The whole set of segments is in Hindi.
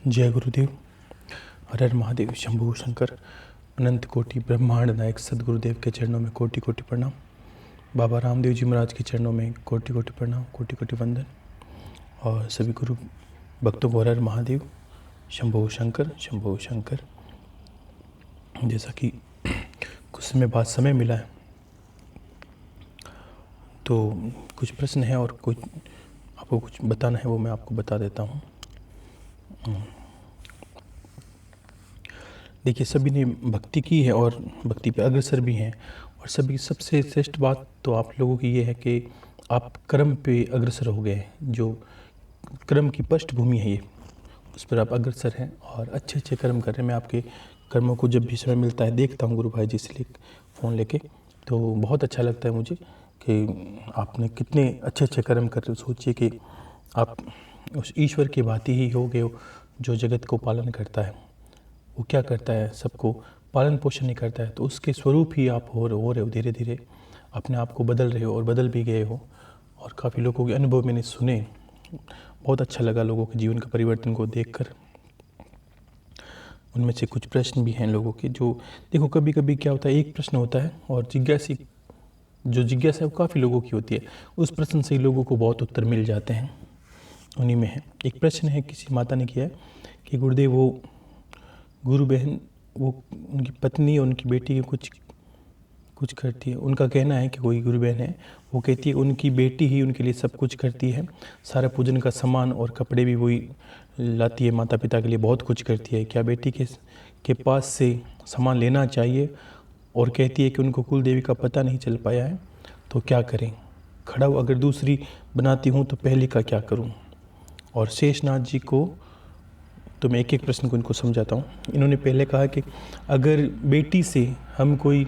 जय गुरुदेव। हर हर महादेव, शंभू शंकर, अनंत कोटि ब्रह्मांड नायक सदगुरुदेव के चरणों में कोटि कोटि प्रणाम। बाबा रामदेव जी महाराज के चरणों में कोटि कोटि प्रणाम, कोटि कोटि वंदन। और सभी गुरु भक्तों को हर हर महादेव, शंभू शंकर, शंभू शंकर। जैसा कि कुछ समय बाद समय मिला है तो कुछ प्रश्न है और कुछ आपको कुछ बताना है, वो मैं आपको बता देता हूँ। देखिए, सभी ने भक्ति की है और भक्ति पे अग्रसर भी हैं, और सभी सबसे श्रेष्ठ बात तो आप लोगों की ये है कि आप कर्म पे अग्रसर हो गए। जो कर्म की पृष्ठभूमि है ये, उस पर आप अग्रसर हैं और अच्छे अच्छे कर्म कर रहे हैं। मैं आपके कर्मों को जब भी समय मिलता है देखता हूँ गुरु भाई जी से फ़ोन लेके, तो बहुत अच्छा लगता है मुझे कि आपने कितने अच्छे अच्छे कर्म कर रहे हो। सोचिए कि आप उस ईश्वर की भांति ही हो गए हो जो जगत को पालन करता है। वो क्या करता है, सबको पालन पोषण नहीं करता है, तो उसके स्वरूप ही आप हो रहे हो। धीरे धीरे अपने आप को बदल रहे हो और बदल भी गए हो। और काफ़ी लोगों के अनुभव मैंने सुने, बहुत अच्छा लगा लोगों के जीवन का परिवर्तन को देखकर। उनमें से कुछ प्रश्न भी हैं लोगों के, जो देखो कभी कभी क्या होता है, एक प्रश्न होता है और जिज्ञासा है वो काफ़ी लोगों की होती है। उस प्रश्न से ही लोगों को बहुत उत्तर मिल जाते हैं। उन्हीं में है एक प्रश्न है, किसी माता ने किया है कि गुरुदेव, वो गुरु बहन, वो उनकी पत्नी और उनकी बेटी के कुछ करती है। उनका कहना है कि कोई गुरु बहन है, वो कहती है उनकी बेटी ही उनके लिए सब कुछ करती है, सारा पूजन का सामान और कपड़े भी वही लाती है, माता पिता के लिए बहुत कुछ करती है। क्या बेटी के पास से सामान लेना चाहिए? और कहती है कि उनको कुल देवी का पता नहीं चल पाया है, तो क्या करें? खड़ा हो, अगर दूसरी बनाती हूँ तो पहली का क्या करूँ? और शेषनाथ जी को, तो मैं एक एक प्रश्न को इनको समझाता हूँ। इन्होंने पहले कहा कि अगर बेटी से हम कोई,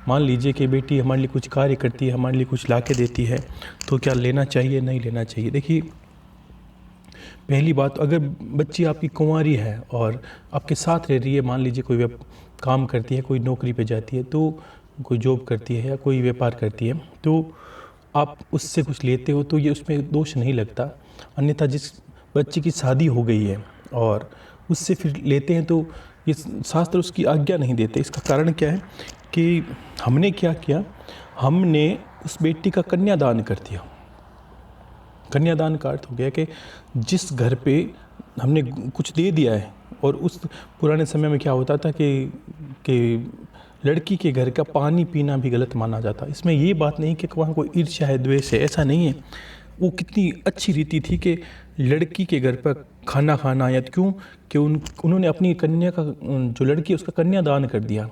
मान लीजिए कि बेटी हमारे लिए कुछ कार्य करती है, हमारे लिए कुछ ला के देती है, तो क्या लेना चाहिए, नहीं लेना चाहिए? देखिए, पहली बात, अगर बच्ची आपकी कुंवारी है और आपके साथ रह रही है, मान लीजिए कोई काम करती है, कोई नौकरी पे जाती है, तो कोई जॉब करती है या कोई व्यापार करती है, तो आप उससे कुछ लेते हो तो ये उसमें दोष नहीं लगता। अन्यथा जिस बच्चे की शादी हो गई है और उससे फिर लेते हैं, तो ये शास्त्र उसकी आज्ञा नहीं देते। इसका कारण क्या है कि हमने क्या किया, हमने उस बेटी का कन्यादान कर दिया। कन्यादान का अर्थ हो गया कि जिस घर पे हमने कुछ दे दिया है, और उस पुराने समय में क्या होता था कि लड़की के घर का पानी पीना भी गलत माना जाता। इसमें ये बात नहीं कि वहाँ कोई ईर्ष्या है, द्वेष है, ऐसा नहीं है। वो कितनी अच्छी रीति थी कि लड़की के घर पर खाना खाना, या क्यों कि उन्होंने अपनी कन्या का, जो लड़की है उसका कन्यादान कर दिया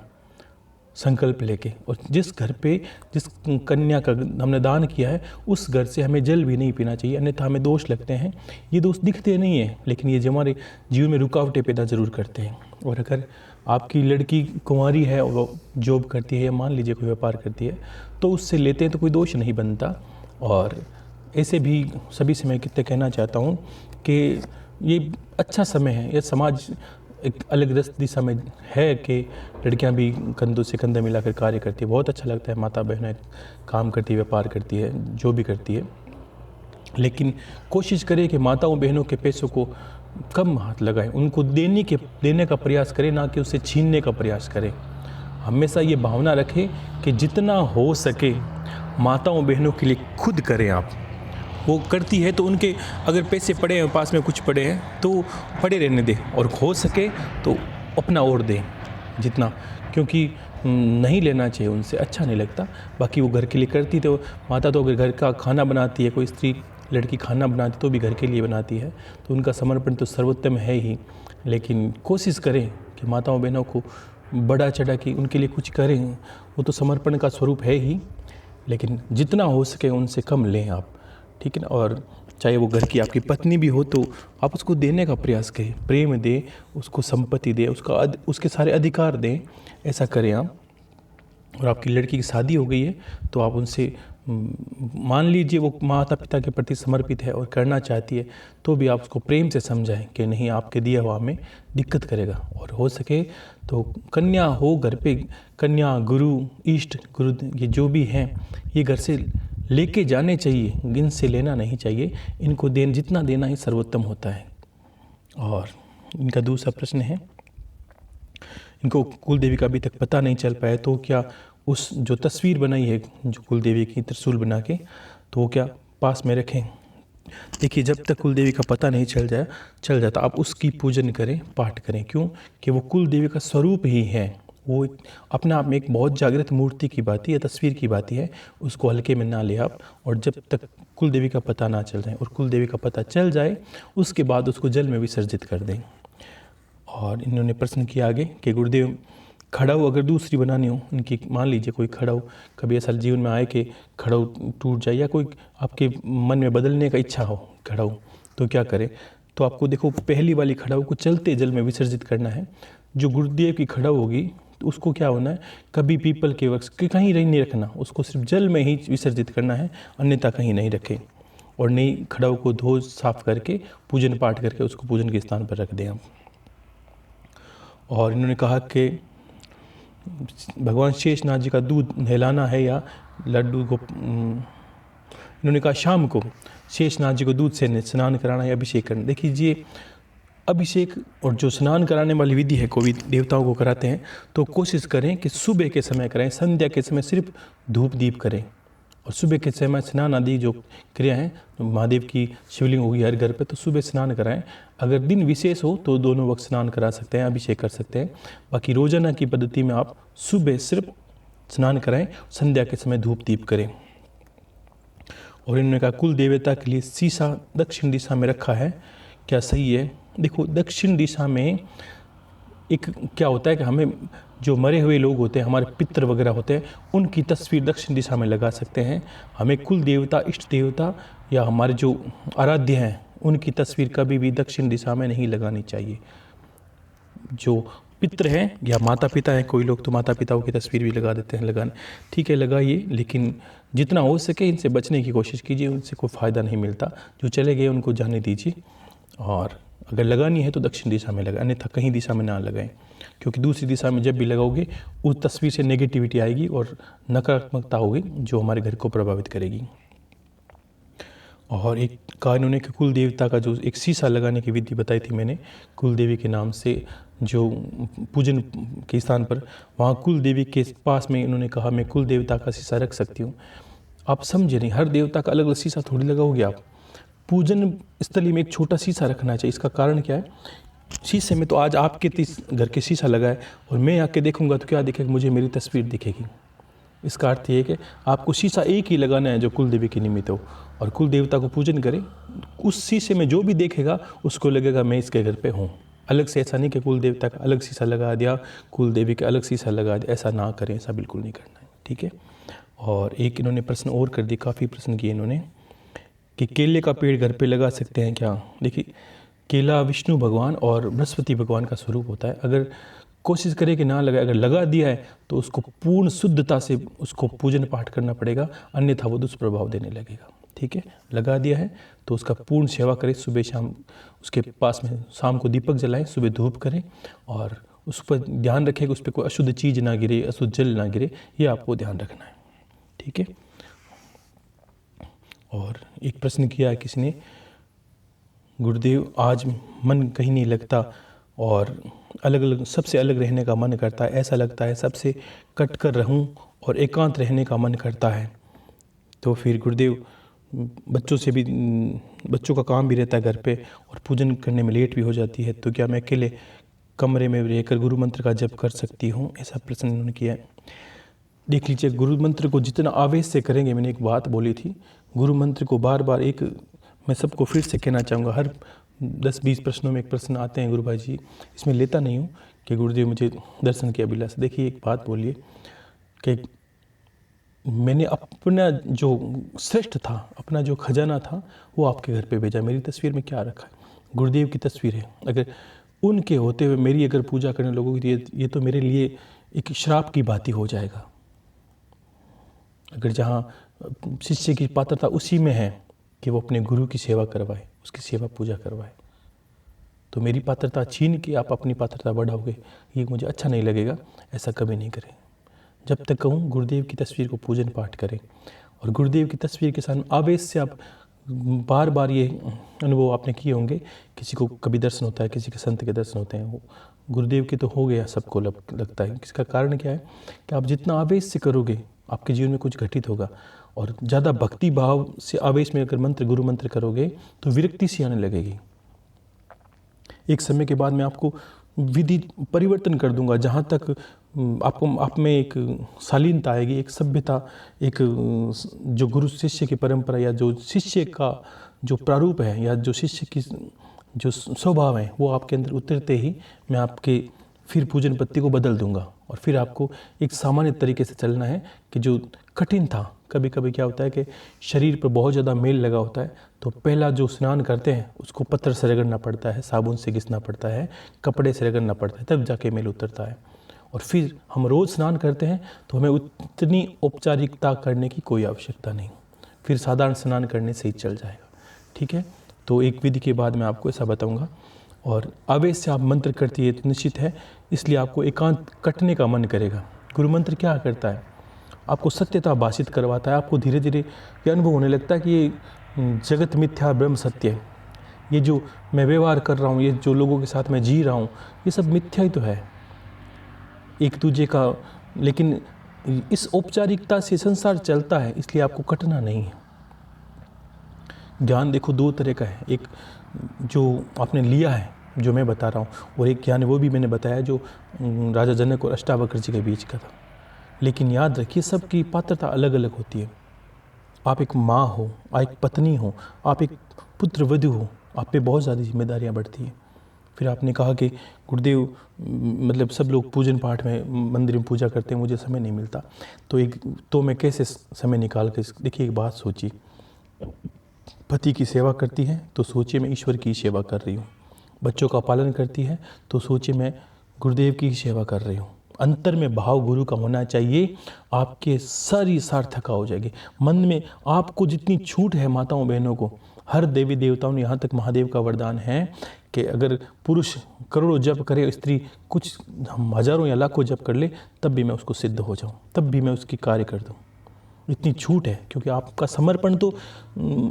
संकल्प लेके। और जिस घर पे जिस कन्या का हमने दान किया है, उस घर से हमें जल भी नहीं पीना चाहिए, अन्यथा हमें दोष लगते हैं। ये दोष दिखते नहीं हैं, लेकिन ये जो हमारे जीवन में रुकावटें पैदा ज़रूर करते हैं। और अगर आपकी लड़की कुंवारी है और वो जॉब करती है, या मान लीजिए कोई व्यापार करती है, तो उससे लेते हैं तो कोई दोष नहीं बनता। और ऐसे भी सभी से मैं कितने कहना चाहता हूँ कि ये अच्छा समय है। यह समाज एक अलग दिशा में है कि लड़कियां भी कंधों से कंधा मिलाकर कार्य करती है। बहुत अच्छा लगता है, माता बहनें काम करती है, व्यापार करती है, जो भी करती है। लेकिन कोशिश करें कि माताओं बहनों के पैसों को कम हाथ लगाएं, उनको देने का प्रयास करें, ना कि उससे छीनने का प्रयास करें। हमेशा ये भावना रखें कि जितना हो सके माताओं बहनों के लिए खुद करें आप। वो करती है तो उनके अगर पैसे पड़े हैं, पास में कुछ पड़े हैं, तो पड़े रहने दें, और हो सके तो अपना और दें जितना, क्योंकि नहीं लेना चाहिए उनसे, अच्छा नहीं लगता। बाकी वो घर के लिए करती, तो माता तो अगर घर का खाना बनाती है, कोई स्त्री लड़की खाना बनाती तो भी घर के लिए बनाती है, तो उनका समर्पण तो सर्वोत्तम है ही। लेकिन कोशिश करें कि माताओं बहनों को बड़ा चढ़ा कि उनके लिए कुछ करें, वो तो समर्पण का स्वरूप है ही। लेकिन जितना हो सके उनसे कम लें आप, ठीक है ना। और चाहे वो घर की आपकी पत्नी भी हो, तो आप उसको देने का प्रयास करें, प्रेम दें, उसको संपत्ति दें, उसके सारे अधिकार दें, ऐसा करें आप। और आपकी लड़की की शादी हो गई है, तो आप उनसे, मान लीजिए वो माता पिता के प्रति समर्पित है और करना चाहती है, तो भी आप उसको प्रेम से समझाएं कि नहीं, आपके दिया हुआ हमें दिक्कत करेगा। और हो सके तो कन्या हो घर पे, कन्या, गुरु, इष्ट गुरु, ये जो भी हैं, ये घर से लेके जाने चाहिए, इनसे लेना नहीं चाहिए। इनको जितना देना ही सर्वोत्तम होता है। और इनका दूसरा प्रश्न है, इनको कुल देवी का अभी तक पता नहीं चल पाया, तो क्या उस जो तस्वीर बनाई है जो कुल देवी की त्रिशूल बना के, तो वो क्या पास में रखें? देखिए, जब तक कुल देवी का पता नहीं चल जाता आप उसकी पूजन करें, पाठ करें। क्यों? कि वो कुल देवी का स्वरूप ही है। वो अपने आप में एक बहुत जागृत मूर्ति की बात है या तस्वीर की बात है, उसको हल्के में ना ले आप। और जब तक कुल देवी का पता ना चल जाए और कुल देवी का पता चल जाए उसके बाद उसको जल में विसर्जित कर दें। और इन्होंने प्रश्न किया आगे कि गुरुदेव, खड़ाऊ अगर दूसरी बनानी हो, उनकी मान लीजिए कोई खड़ाऊ कभी ऐसा जीवन में आए कि खड़ाऊ टूट जाए या कोई आपके मन में बदलने का इच्छा हो खड़ाऊ, तो क्या करें? तो आपको देखो, पहली वाली खड़ाऊ को चलते जल में विसर्जित करना है। जो गुरुदेव की खड़ाऊ होगी तो उसको क्या होना है, कभी पीपल के वृक्ष के कहीं नहीं रखना, उसको सिर्फ जल में ही विसर्जित करना है, अन्यथा कहीं नहीं रखें। और नई खड़ाऊ को धो साफ करके पूजन पाठ करके उसको पूजन के स्थान पर रख दें आप। और इन्होंने कहा कि भगवान शेषनाग जी का दूध नहलाना है या लड्डू को, इन्होंने कहा शाम को शेषनाग जी को दूध से स्नान कराना या अभिषेक करना। देखिए, अभिषेक और जो स्नान कराने वाली विधि है कोई देवताओं को कराते हैं तो कोशिश करें कि सुबह के समय कराएं, संध्या के समय सिर्फ धूप दीप करें। और सुबह के समय स्नान आदि जो क्रिया हैं, तो महादेव की शिवलिंग होगी हर घर पे, तो सुबह स्नान कराएं। अगर दिन विशेष हो तो दोनों वक्त स्नान करा सकते हैं, अभिषेक कर सकते हैं। बाकी रोजाना की पद्धति में आप सुबह सिर्फ स्नान कराएं, संध्या के समय धूप दीप करें। और इन्होंने कहा कुल देवता के लिए शीशा दक्षिण दिशा में रखा है, क्या सही है? देखो, दक्षिण दिशा में एक क्या होता है कि हमें जो मरे हुए लोग होते हैं, हमारे पितृ वगैरह होते हैं, उनकी तस्वीर दक्षिण दिशा में लगा सकते हैं। हमें कुल देवता, इष्ट देवता या हमारे जो आराध्य हैं उनकी तस्वीर कभी भी दक्षिण दिशा में नहीं लगानी चाहिए। जो पितृ हैं या माता पिता हैं, कोई लोग तो माता पिताओं की तस्वीर भी लगा देते हैं, लगाने ठीक है, लगाइए, लेकिन जितना हो सके इनसे बचने की कोशिश कीजिए, उनसे कोई फ़ायदा नहीं मिलता। जो चले गए उनको जाने दीजिए। और अगर लगानी है तो दक्षिण दिशा में लगाएं, अन्यथा कहीं दिशा में ना लगाएं, क्योंकि दूसरी दिशा में जब भी लगाओगे उस तस्वीर से नेगेटिविटी आएगी और नकारात्मकता होगी जो हमारे घर को प्रभावित करेगी। और एक कहा इन्होंने कि कुल देवता का जो एक शीशा लगाने की विधि बताई थी मैंने, कुल देवी के नाम से जो पूजन के स्थान पर, वहाँ कुल देवी के पास में इन्होंने कहा मैं कुल देवता का शीशा रख सकती हूँ। आप समझे नहीं, हर देवता का अलग अलग शीशा थोड़ी लगाओगे आप। पूजन स्थली में एक छोटा शीशा रखना चाहिए। इसका कारण क्या है? शीशे में तो आज आपके घर के शीशा लगा है और मैं आके देखूंगा तो क्या दिखेगा? मुझे मेरी तस्वीर दिखेगी। इसका अर्थ ये है कि आपको शीशा एक ही लगाना है जो कुल देवी के निमित्त हो, और कुल देवता को पूजन करें। उस शीशे में जो भी देखेगा उसको लगेगा मैं इसके घर पे हूँ। अलग से ऐसा नहीं कि कुल देवता का अलग शीशा लगा दिया, कुल देवी का अलग शीशा लगा दिया, ऐसा ना करें, ऐसा बिल्कुल नहीं करना है, ठीक है। और एक इन्होंने प्रश्न और कर दिया, काफ़ी प्रश्न किए इन्होंने, कि केले का पेड़ घर पे लगा सकते हैं क्या? देखिए, केला विष्णु भगवान और बृहस्पति भगवान का स्वरूप होता है। अगर कोशिश करें कि ना लगाए, अगर लगा दिया है तो उसको पूर्ण शुद्धता से उसको पूजन पाठ करना पड़ेगा, अन्यथा वो दुष्प्रभाव देने लगेगा, ठीक है। लगा दिया है तो उसका पूर्ण सेवा करें, सुबह शाम उसके पास में, शाम को दीपक जलाएं, सुबह धूप करें, और उस पर ध्यान रखें कि उस पर कोई अशुद्ध चीज़ ना गिरे, अशुद्ध जल ना गिरे, ये आपको ध्यान रखना है, ठीक है। और एक प्रश्न किया है किसी ने, गुरुदेव आज मन कहीं नहीं लगता और अलग अलग, सबसे अलग रहने का मन करता है, ऐसा लगता है सबसे कट कर रहूं और एकांत रहने का मन करता है। तो फिर गुरुदेव, बच्चों से भी, बच्चों का काम भी रहता है घर पे और पूजन करने में लेट भी हो जाती है, तो क्या मैं अकेले कमरे में रहकर गुरु मंत्र का जप कर सकती हूँ? ऐसा प्रश्न उन्होंने किया है। देख लीजिए, गुरु मंत्र को जितना आवेश से करेंगे, मैंने एक बात बोली थी, गुरु मंत्र को बार बार, एक मैं सबको फिर से कहना चाहूँगा, हर 10-20 प्रश्नों में एक प्रश्न आते हैं गुरु भाई जी, इसमें लेता नहीं हूँ कि गुरुदेव मुझे दर्शन की अभिलाषा। देखिए, एक बात बोलिए कि मैंने अपना जो श्रेष्ठ था, अपना जो खजाना था, वो आपके घर पे भेजा। मेरी तस्वीर में क्या रखा है? गुरुदेव की तस्वीर है। अगर उनके होते हुए मेरी अगर पूजा करने लोगों की, ये तो मेरे लिए एक श्राप की बात ही हो जाएगा। अगर जहाँ शिष्य की पात्रता उसी में है कि वो अपने गुरु की सेवा करवाए, उसकी सेवा पूजा करवाए, तो मेरी पात्रता छीन के आप अपनी पात्रता बढ़ाओगे, ये मुझे अच्छा नहीं लगेगा। ऐसा कभी नहीं करें। जब तक कहूँ गुरुदेव की तस्वीर को पूजन पाठ करें, और गुरुदेव की तस्वीर के सामने आवेश से आप बार बार ये अनुभव आपने किए होंगे, किसी को कभी दर्शन होता है, किसी के संत के दर्शन होते हैं, वो गुरुदेव के तो हो गया सबको लगता है। इसका कारण क्या है कि आप जितना आवेश से करोगे आपके जीवन में कुछ घटित होगा, और ज़्यादा भक्ति भाव से आवेश में अगर मंत्र गुरु मंत्र करोगे तो विरक्ति सी आने लगेगी। एक समय के बाद मैं आपको विधि परिवर्तन कर दूंगा, जहाँ तक आपको आप में एक शालीनता आएगी, एक सभ्यता, एक जो गुरु शिष्य की परंपरा या जो शिष्य का जो प्रारूप है या जो शिष्य की जो स्वभाव है वो आपके अंदर उतरते ही मैं आपके फिर पूजन पत्ती को बदल दूंगा, और फिर आपको एक सामान्य तरीके से चलना है कि जो कठिन था। कभी कभी क्या होता है कि शरीर पर बहुत ज़्यादा मेल लगा होता है, तो पहला जो स्नान करते हैं उसको पत्थर से रगड़ना पड़ता है, साबुन से घिसना पड़ता है, कपड़े से रगड़ना पड़ता है, तब जाके मेल उतरता है। और फिर हम रोज़ स्नान करते हैं तो हमें उतनी औपचारिकता करने की कोई आवश्यकता नहीं, फिर साधारण स्नान करने से ही चल जाएगा। ठीक है, तो एक विधि के बाद मैं आपको ऐसा बताऊंगा। और आवेश से आप मंत्र करती है तो निश्चित है, इसलिए आपको एकांत कटने का मन करेगा। गुरु मंत्र क्या करता है, आपको सत्यता भाषित करवाता है। आपको धीरे धीरे ये अनुभव होने लगता है कि ये जगत मिथ्या ब्रह्म सत्य है, ये जो मैं व्यवहार कर रहा हूँ, ये जो लोगों के साथ मैं जी रहा हूँ, ये सब मिथ्या ही तो है एक दूसरे का। लेकिन इस औपचारिकता से संसार चलता है, इसलिए आपको कटना नहीं है। ज्ञान देखो दो तरह का है, एक जो आपने लिया है जो मैं बता रहा हूँ, और एक ज्ञान वो भी मैंने बताया जो राजा जनक और अष्टावक्र जी के बीच का था। लेकिन याद रखिए सबकी पात्रता अलग अलग होती है। आप एक माँ हो, आप एक पत्नी हो, आप एक पुत्र वधू हो, आप पे बहुत ज़्यादा जिम्मेदारियाँ बढ़ती हैं। फिर आपने कहा कि गुरुदेव मतलब सब लोग पूजन पाठ में मंदिर में पूजा करते हैं, मुझे समय नहीं मिलता, तो मैं कैसे समय निकाल के। देखिए एक बात सोचिए, पति की सेवा करती है तो सोचिए मैं ईश्वर की सेवा कर रही हूँ, बच्चों का पालन करती है तो सोचिए मैं गुरुदेव की सेवा कर रही हूँ। अंतर में भाव गुरु का होना चाहिए, आपके सारी सार्थकता हो जाएगी। मन में आपको जितनी छूट है माताओं बहनों को, हर देवी देवताओं ने, यहाँ तक महादेव का वरदान है कि अगर पुरुष करोड़ों जप करे, स्त्री कुछ हजारों या लाखों जप कर ले, तब भी मैं उसको सिद्ध हो जाऊँ, तब भी मैं उसकी कार्य कर दूँ। इतनी छूट है क्योंकि आपका समर्पण तो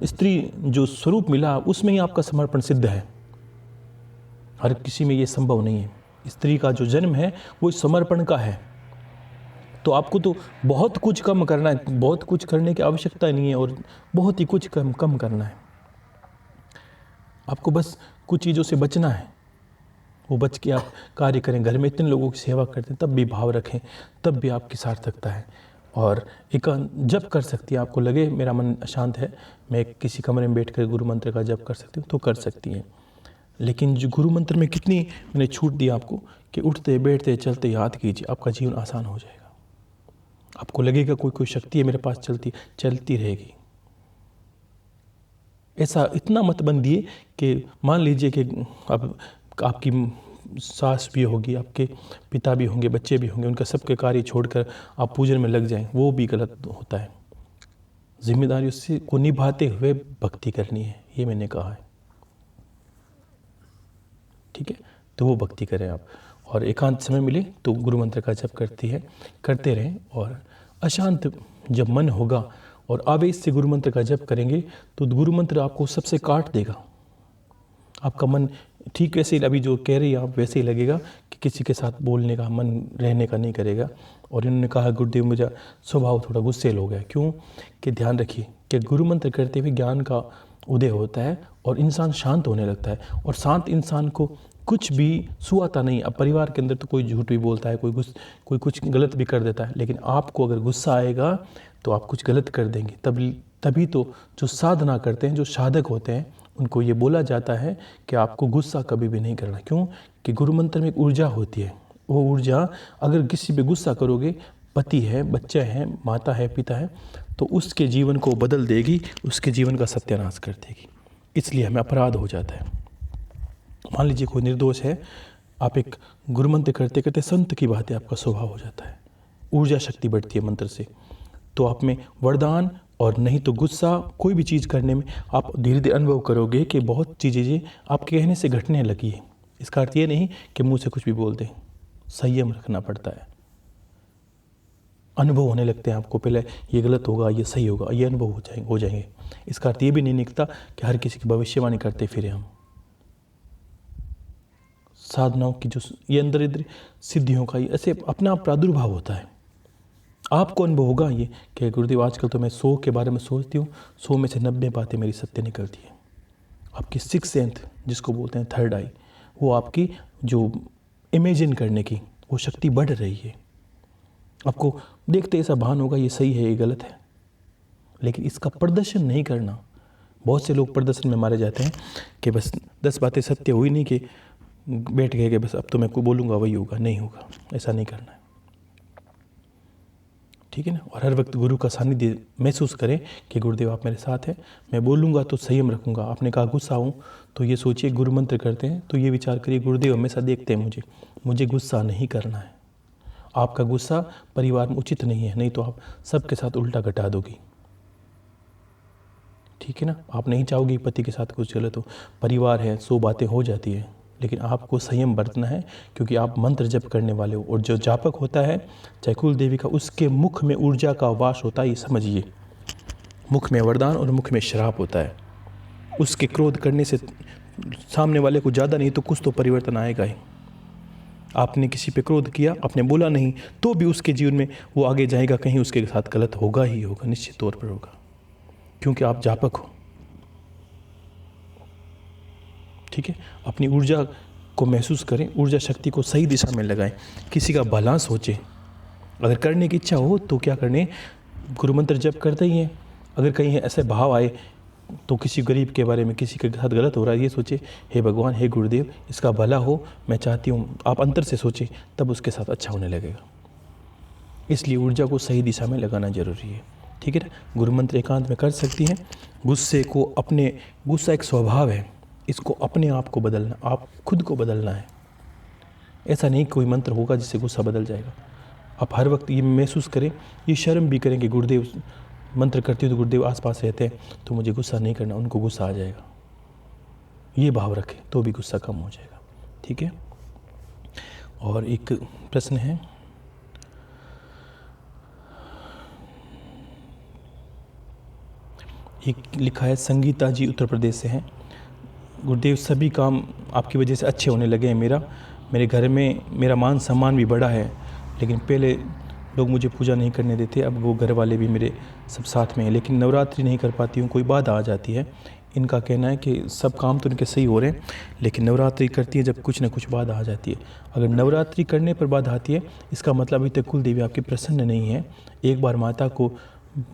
स्त्री जो स्वरूप मिला उसमें ही आपका समर्पण सिद्ध है। हर किसी में ये संभव नहीं है। स्त्री का जो जन्म है वो समर्पण का है। तो आपको तो बहुत कुछ कम करना है, बहुत कुछ करने की आवश्यकता नहीं है, और बहुत ही कुछ कम करना है। आपको बस कुछ चीज़ों से बचना है, वो बच के आप कार्य करें। घर में इतने लोगों की सेवा करते हैं तब भी भाव रखें, तब भी आपकी सार्थकता है। और एकांत जप कर सकती है, आपको लगे मेरा मन अशांत है, मैं किसी कमरे में बैठकर गुरु मंत्र का जप कर सकती हूँ तो कर सकती हैं। लेकिन जो गुरु मंत्र में कितनी मैंने छूट दी आपको कि उठते बैठते चलते याद कीजिए, आपका जीवन आसान हो जाएगा। आपको लगेगा कोई शक्ति है मेरे पास चलती रहेगी। ऐसा इतना मत बंधिए कि मान लीजिए कि अब आपकी सास भी होगी, आपके पिता भी होंगे, बच्चे भी होंगे, उनका सबके कार्य छोड़कर आप पूजन में लग जाएं, वो भी गलत होता है। जिम्मेदारी उससे को निभाते हुए भक्ति करनी है, ये मैंने कहा है। ठीक है, तो वो भक्ति करें आप, और एकांत समय मिले तो गुरु मंत्र का जप करते रहें। और अशांत जब मन होगा और आवेश से गुरु मंत्र का जप करेंगे तो गुरु मंत्र आपको सबसे काट देगा। आपका मन ठीक वैसे ही, अभी जो कह रही है आप वैसे ही लगेगा कि किसी के साथ बोलने का मन रहने का नहीं करेगा। और इन्होंने कहा गुरुदेव मुझे स्वभाव थोड़ा गुस्सेल हो गया, क्यों कि ध्यान रखिए कि गुरु मंत्र करते हुए ज्ञान का उदय होता है और इंसान शांत होने लगता है। और शांत इंसान को कुछ भी सुहाता नहीं। अब परिवार के अंदर तो कोई झूठ भी बोलता है, कोई कुछ गलत भी कर देता है, लेकिन आपको अगर गुस्सा आएगा तो आप कुछ गलत कर देंगे। तभी तो जो साधना करते हैं, जो साधक होते हैं, उनको ये बोला जाता है कि आपको गुस्सा कभी भी नहीं करना। क्यों कि गुरु मंत्र में एक ऊर्जा होती है, वो ऊर्जा अगर किसी पे गुस्सा करोगे, पति है, बच्चा है, माता है, पिता है, तो उसके जीवन को बदल देगी, उसके जीवन का सत्यानाश कर देगी। इसलिए हमें अपराध हो जाता है। मान लीजिए कोई निर्दोष है, आप एक गुरु मंत्र करते करते संत की बात है, आपका स्वभाव हो जाता है, ऊर्जा शक्ति बढ़ती है मंत्र से, तो आप में वरदान और नहीं तो गुस्सा कोई भी चीज़ करने में आप धीरे धीरे अनुभव करोगे कि बहुत चीज़ें आपके कहने से घटने लगी है। इसका अर्थ ये नहीं कि मुंह से कुछ भी बोल दें, संयम रखना पड़ता है। अनुभव होने लगते हैं आपको, पहले ये गलत होगा, ये सही होगा, ये अनुभव हो जाएंगे। इसका अर्थ ये भी नहीं निकलता कि हर किसी की भविष्यवाणी करते फिरे हम। साधनाओं की जो ये अंदर इधर सिद्धियों का ऐसे अपना प्रादुर्भाव होता है। आपको अनुभव होगा ये कि गुरुदेव आजकल तो मैं 100 के बारे में सोचती हूँ, 100 में से 90 बातें मेरी सत्य निकलती है। आपकी 6th सेंथ जिसको बोलते हैं थर्ड आई, वो आपकी जो इमेजिन करने की वो शक्ति बढ़ रही है। आपको देखते ऐसा भान होगा ये सही है, ये गलत है, लेकिन इसका प्रदर्शन नहीं करना। बहुत से लोग प्रदर्शन में मारे जाते हैं कि बस 10 बातें सत्य हुई नहीं कि बैठ गए कि बस अब तो मैं को बोलूँगा वही होगा। नहीं होगा, ऐसा नहीं करना है, ठीक है ना। और हर वक्त गुरु का सानिध्य महसूस करें कि गुरुदेव आप मेरे साथ हैं, मैं बोलूँगा तो संयम रखूँगा। आपने कहा गुस्सा हूँ तो ये सोचिए, गुरु मंत्र करते हैं तो ये विचार करिए गुरुदेव हमेशा देखते हैं मुझे गुस्सा नहीं करना है। आपका गुस्सा परिवार में उचित नहीं है, नहीं तो आप सबके साथ उल्टा घटा दोगी, ठीक है ना। आप नहीं चाहोगे पति के साथ कुछ गलत हो, परिवार है 100 बातें हो जाती है, लेकिन आपको संयम बरतना है क्योंकि आप मंत्र जप करने वाले हो। और जो जापक होता है चाहे कुल देवी का, उसके मुख में ऊर्जा का वास होता है, ये समझिए। मुख में वरदान और मुख में श्राप होता है। उसके क्रोध करने से सामने वाले को ज़्यादा नहीं तो कुछ तो परिवर्तन आएगा ही। आपने किसी पे क्रोध किया, आपने बोला नहीं, तो भी उसके जीवन में वो आगे जाएगा, कहीं उसके साथ गलत होगा ही होगा, निश्चित तौर पर होगा, क्योंकि आप जापक हो, ठीक है। अपनी ऊर्जा को महसूस करें, ऊर्जा शक्ति को सही दिशा में लगाएं, किसी का भला सोचें। अगर करने की इच्छा हो तो क्या करने, गुरु मंत्र जप करते ही हैं। अगर कहीं ऐसे भाव आए तो किसी गरीब के बारे में, किसी के साथ गलत हो रहा है, ये सोचे हे भगवान, हे गुरुदेव, इसका भला हो, मैं चाहती हूँ। आप अंतर से सोचें, तब उसके साथ अच्छा होने लगेगा। इसलिए ऊर्जा को सही दिशा में लगाना जरूरी है, ठीक है ना। गुरु मंत्र एकांत में कर सकती हैं। गुस्से को अपने, गुस्सा एक स्वभाव है, इसको अपने आप को बदलना, आप खुद को बदलना है। ऐसा नहीं कोई मंत्र होगा जिससे गुस्सा बदल जाएगा। आप हर वक्त ये महसूस करें, ये शर्म भी करें कि गुरुदेव मंत्र करती हो तो गुरुदेव आसपास रहते हैं तो मुझे गुस्सा नहीं करना, उनको गुस्सा आ जाएगा। ये भाव रखें तो भी गुस्सा कम हो जाएगा, ठीक है। और एक प्रश्न है, एक लिखा है, संगीता जी उत्तर प्रदेश से हैं। गुरुदेव सभी काम आपकी वजह से अच्छे होने लगे हैं। मेरे घर में मेरा मान सम्मान भी बढ़ा है, लेकिन पहले लोग मुझे पूजा नहीं करने देते, अब वो घर वाले भी मेरे सब साथ में हैं। लेकिन नवरात्रि नहीं कर पाती हूँ, कोई बाधा आ जाती है। इनका कहना है कि सब काम तो इनके सही हो रहे हैं, लेकिन नवरात्रि करती है जब कुछ ना कुछ बाधा आ जाती है। अगर नवरात्रि करने पर बाधा आती है, इसका मतलब अभी तक कुल देवी आपकी प्रसन्न नहीं है। एक बार माता को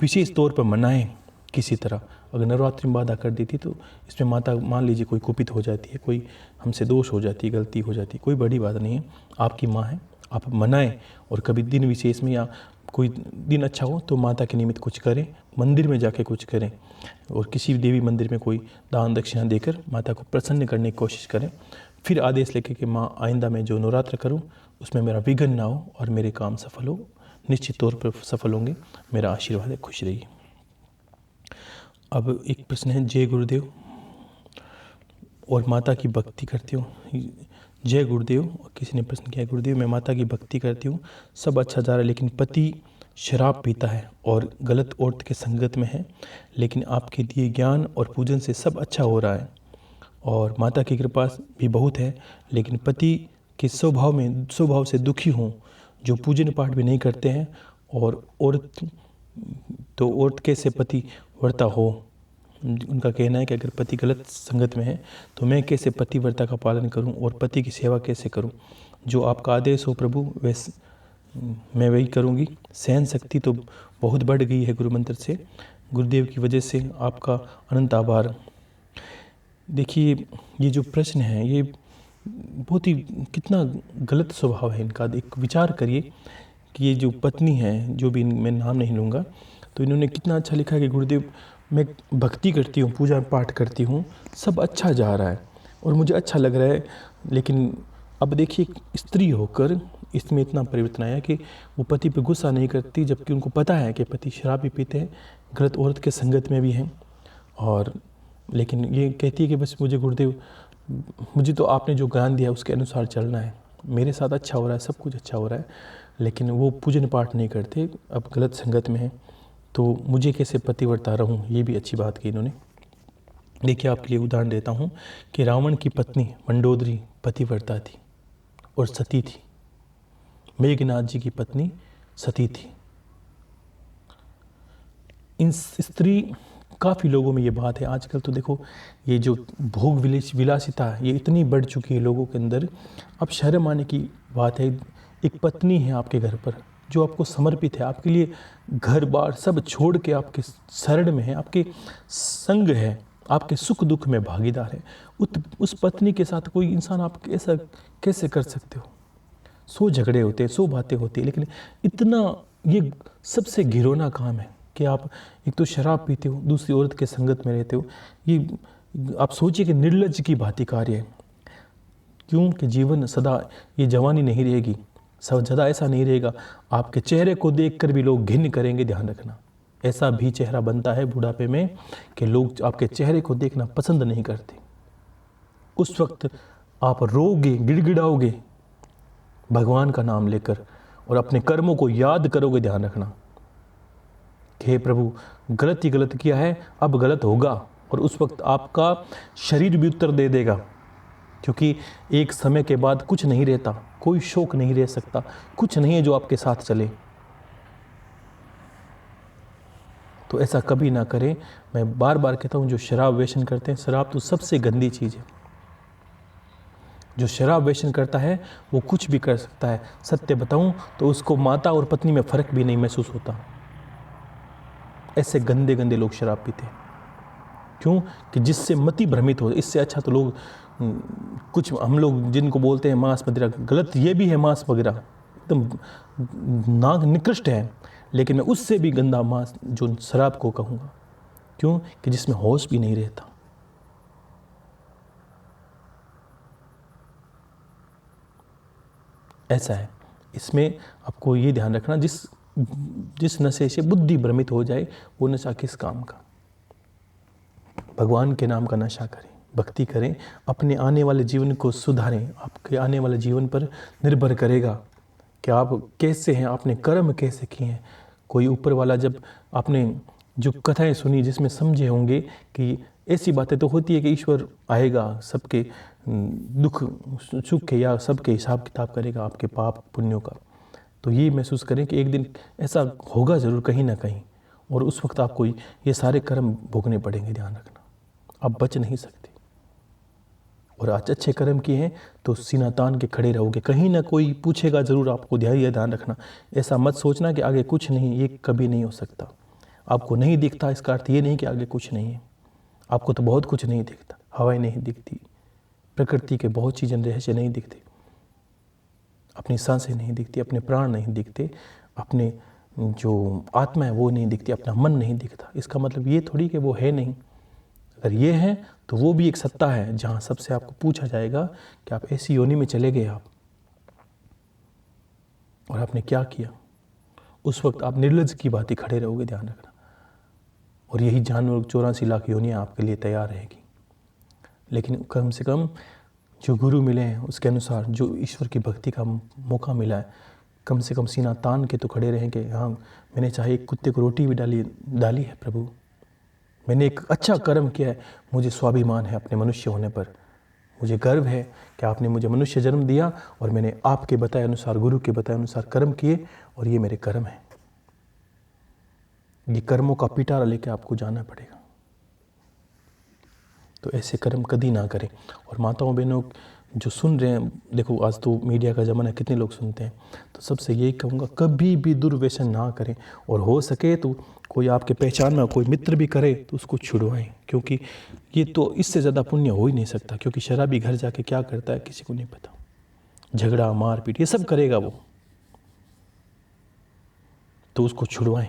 विशेष तौर पर मनाएं किसी तरह। अगर नवरात्रि में बाधा कर देती तो इसमें माता मान लीजिए कोई कुपित हो जाती है, कोई हमसे दोष हो जाती है, गलती हो जाती है, कोई बड़ी बात नहीं है। आपकी माँ है, आप मनाएं। और कभी दिन विशेष में या कोई दिन अच्छा हो तो माता के निमित्त कुछ करें, मंदिर में जाके कुछ करें, और किसी भी देवी मंदिर में कोई दान दक्षिणा देकर माता को प्रसन्न करने की कोशिश करें। फिर आदेश लेके कि माँ आइंदा में जो नवरात्र करूँ उसमें मेरा विघ्न ना हो और मेरे काम सफल हो। निश्चित तौर पर सफल होंगे, मेरा आशीर्वाद है। खुश रहिए। अब एक प्रश्न है, जय गुरुदेव और माता की भक्ति करती हूँ। जय गुरुदेव, किसी ने प्रश्न किया, गुरुदेव मैं माता की भक्ति करती हूँ, सब अच्छा जा रहा है, लेकिन पति शराब पीता है और गलत औरत के संगत में है, लेकिन आपके दिए ज्ञान और पूजन से सब अच्छा हो रहा है और माता की कृपा भी बहुत है, लेकिन पति के स्वभाव से दुखी हूँ, जो पूजन पाठ भी नहीं करते हैं। और औरत कैसे पति व्रता हो। उनका कहना है कि अगर पति गलत संगत में है तो मैं कैसे पतिव्रता का पालन करूं और पति की सेवा कैसे करूं। जो आपका आदेश हो प्रभु वैसे मैं वही करूंगी। सहन शक्ति तो बहुत बढ़ गई है गुरु मंत्र से, गुरुदेव की वजह से आपका अनंत आभार। देखिए ये जो प्रश्न है ये बहुत ही कितना गलत स्वभाव है इनका। एक विचार करिए कि ये जो पत्नी है, जो भी मैं नाम नहीं लूँगा, तो इन्होंने कितना अच्छा लिखा है कि गुरुदेव मैं भक्ति करती हूँ, पूजा पाठ करती हूँ, सब अच्छा जा रहा है और मुझे अच्छा लग रहा है। लेकिन अब देखिए स्त्री होकर इसमें इतना परिवर्तन आया कि वो पति पे गुस्सा नहीं करती, जबकि उनको पता है कि पति शराब भी पीते हैं, गलत औरत के संगत में भी हैं। और लेकिन ये कहती है कि बस मुझे गुरुदेव, मुझे तो आपने जो ज्ञान दिया उसके अनुसार चलना है, मेरे साथ अच्छा हो रहा है, सब कुछ अच्छा हो रहा है, लेकिन वो पूजन पाठ नहीं करते, अब गलत संगत में है, तो मुझे कैसे पतिव्रता रहूं, ये भी अच्छी बात की इन्होंने। देखिए आपके लिए उदाहरण देता हूँ कि रावण की पत्नी मंडोदरी पतिव्रता थी और सती थी। मेघनाथ जी की पत्नी सती थी। इन स्त्री काफ़ी लोगों में ये बात है। आजकल तो देखो ये जो भोग विलासिता है ये इतनी बढ़ चुकी है लोगों के अंदर। अब शर्म आने की बात है, एक पत्नी है आपके घर पर जो आपको समर्पित है, आपके लिए घर बार सब छोड़ के आपके शरण में है, आपके संग है, आपके सुख दुख में भागीदार है। उस पत्नी के साथ कोई इंसान आप ऐसा कैसे कर सकते हो? 100 झगड़े होते हैं, 100 बातें होती है, लेकिन इतना ये सबसे घिनौना काम है कि आप एक तो शराब पीते हो, दूसरी औरत के संगत में रहते हो। ये आप सोचिए कि निर्लज्ज की भांति कार्य है। क्यों कि जीवन सदा, ये जवानी नहीं रहेगी, सदा ऐसा नहीं रहेगा। आपके चेहरे को देखकर भी लोग घिन करेंगे, ध्यान रखना। ऐसा भी चेहरा बनता है बुढ़ापे में कि लोग आपके चेहरे को देखना पसंद नहीं करते। उस वक्त आप रोगे, गिड़गिड़ाओगे भगवान का नाम लेकर और अपने कर्मों को याद करोगे, ध्यान रखना कि हे प्रभु गलत ही गलत किया है, अब गलत होगा। और उस वक्त आपका शरीर भी उत्तर दे देगा, क्योंकि एक समय के बाद कुछ नहीं रहता, कोई शोक नहीं रह सकता, कुछ नहीं है जो आपके साथ चले। तो ऐसा कभी ना करें। मैं बार बार कहता हूँ, जो शराब व्यसन करते हैं, शराब तो सबसे गंदी चीज़ है। जो शराब व्यसन करता है वो कुछ भी कर सकता है। सत्य बताऊं तो उसको माता और पत्नी में फ़र्क भी नहीं महसूस होता। ऐसे गंदे गंदे लोग शराब पीते हैं। क्यों कि जिससे मति भ्रमित हो। इससे अच्छा तो लोग कुछ, हम लोग जिनको बोलते हैं मांस मदिरा, गलत ये भी है, मांस वगैरह एकदम नाग निकृष्ट है, लेकिन मैं उससे भी गंदा मांस जो शराब को कहूँगा। क्यों कि जिसमें होश भी नहीं रहता। ऐसा है। इसमें आपको ये ध्यान रखना, जिस नशे से बुद्धि भ्रमित हो जाए वो नशा किस काम का। भगवान के नाम का नशा करें, भक्ति करें, अपने आने वाले जीवन को सुधारें। आपके आने वाले जीवन पर निर्भर करेगा कि आप कैसे हैं, आपने कर्म कैसे किए हैं। कोई ऊपर वाला, जब आपने जो कथाएं सुनी जिसमें समझे होंगे कि ऐसी बातें तो होती है कि ईश्वर आएगा, सबके दुख सुख के या सबके हिसाब किताब करेगा, आपके पाप पुण्यों का। तो ये महसूस करें कि एक दिन ऐसा होगा ज़रूर कहीं ना कहीं, और उस वक्त आपको ये सारे कर्म भोगने पड़ेंगे। ध्यान रखना, आप बच नहीं सकते। और आज अच्छे कर्म किए हैं तो सीना तान के खड़े रहोगे, कहीं ना कोई पूछेगा ज़रूर आपको। ध्यान रखना, ऐसा मत सोचना कि आगे कुछ नहीं, ये कभी नहीं हो सकता। आपको नहीं दिखता इसका अर्थ ये नहीं कि आगे कुछ नहीं है। आपको तो बहुत कुछ नहीं दिखता, हवाएं नहीं दिखती, प्रकृति के बहुत चीज़ें रहस्य नहीं दिखते, अपनी सांसें नहीं दिखती, अपने प्राण नहीं दिखते, अपने जो आत्मा है वो नहीं दिखती, अपना मन नहीं दिखता। इसका मतलब ये थोड़ी कि वो है नहीं। अगर ये है तो वो भी एक सत्ता है जहाँ सबसे आपको पूछा जाएगा कि आप ऐसी योनि में चले गए आप, और आपने क्या किया। उस वक्त आप निर्लज्ज की बात ही खड़े रहोगे, ध्यान रखना। और यही जानवर 84 लाख योनियाँ आपके लिए तैयार रहेगी। लेकिन कम से कम जो गुरु मिले हैं उसके अनुसार, जो ईश्वर की भक्ति का मौका मिला है, कम से कम सीना तान के तो खड़े रहें कि हाँ, मैंने चाहे एक कुत्ते को रोटी भी डाली है प्रभु, मैंने एक अच्छा कर्म किया है, मुझे स्वाभिमान है अपने मनुष्य होने पर, मुझे गर्व है कि आपने मुझे मनुष्य जन्म दिया और मैंने आपके बताए अनुसार, गुरु के बताए अनुसार कर्म किए, और ये मेरे कर्म हैं। ये कर्मों का पिटारा लेके आपको जाना पड़ेगा। तो ऐसे कर्म कभी ना करें। और माताओं बहनों जो सुन रहे हैं, देखो आज तो मीडिया का ज़माना, कितने लोग सुनते हैं, तो सबसे यही कहूँगा कभी भी दुर्व्यसन ना करें। और हो सके तो कोई आपके पहचान में कोई मित्र भी करे तो उसको छुड़वाएं, क्योंकि ये तो इससे ज़्यादा पुण्य हो ही नहीं सकता। क्योंकि शराबी घर जाके क्या करता है किसी को नहीं पता, झगड़ा मारपीट ये सब करेगा वो, तो उसको छुड़वाएं।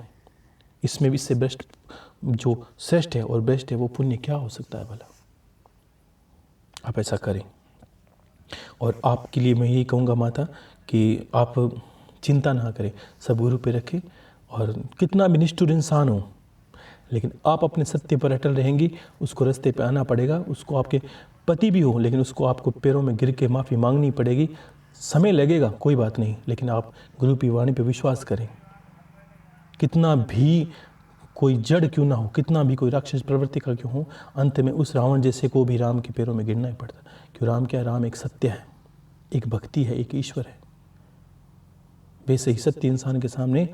इसमें भी इससे बेस्ट, जो श्रेष्ठ है और बेस्ट है, वो पुण्य क्या हो सकता है भला। आप ऐसा करें। और आपके लिए मैं यही कहूँगा माता कि आप चिंता ना करें, सब गुरु पे रखें। और कितना भी निष्ठुर इंसान हो, लेकिन आप अपने सत्य पर अटल रहेंगी, उसको रास्ते पे आना पड़ेगा। उसको आपके पति भी हो, लेकिन उसको आपको पैरों में गिर के माफ़ी मांगनी पड़ेगी। समय लगेगा, कोई बात नहीं, लेकिन आप गुरु की वाणी पे विश्वास करें। कितना भी कोई जड़ क्यों ना हो, कितना भी कोई राक्षस प्रवृत्ति का क्यों हो, अंत में उस रावण जैसे को भी राम के पैरों में गिरना ही पड़ता। क्यों? राम क्या है? राम एक सत्य है, एक भक्ति है, एक ईश्वर है। वैसे ही सत्य इंसान के सामने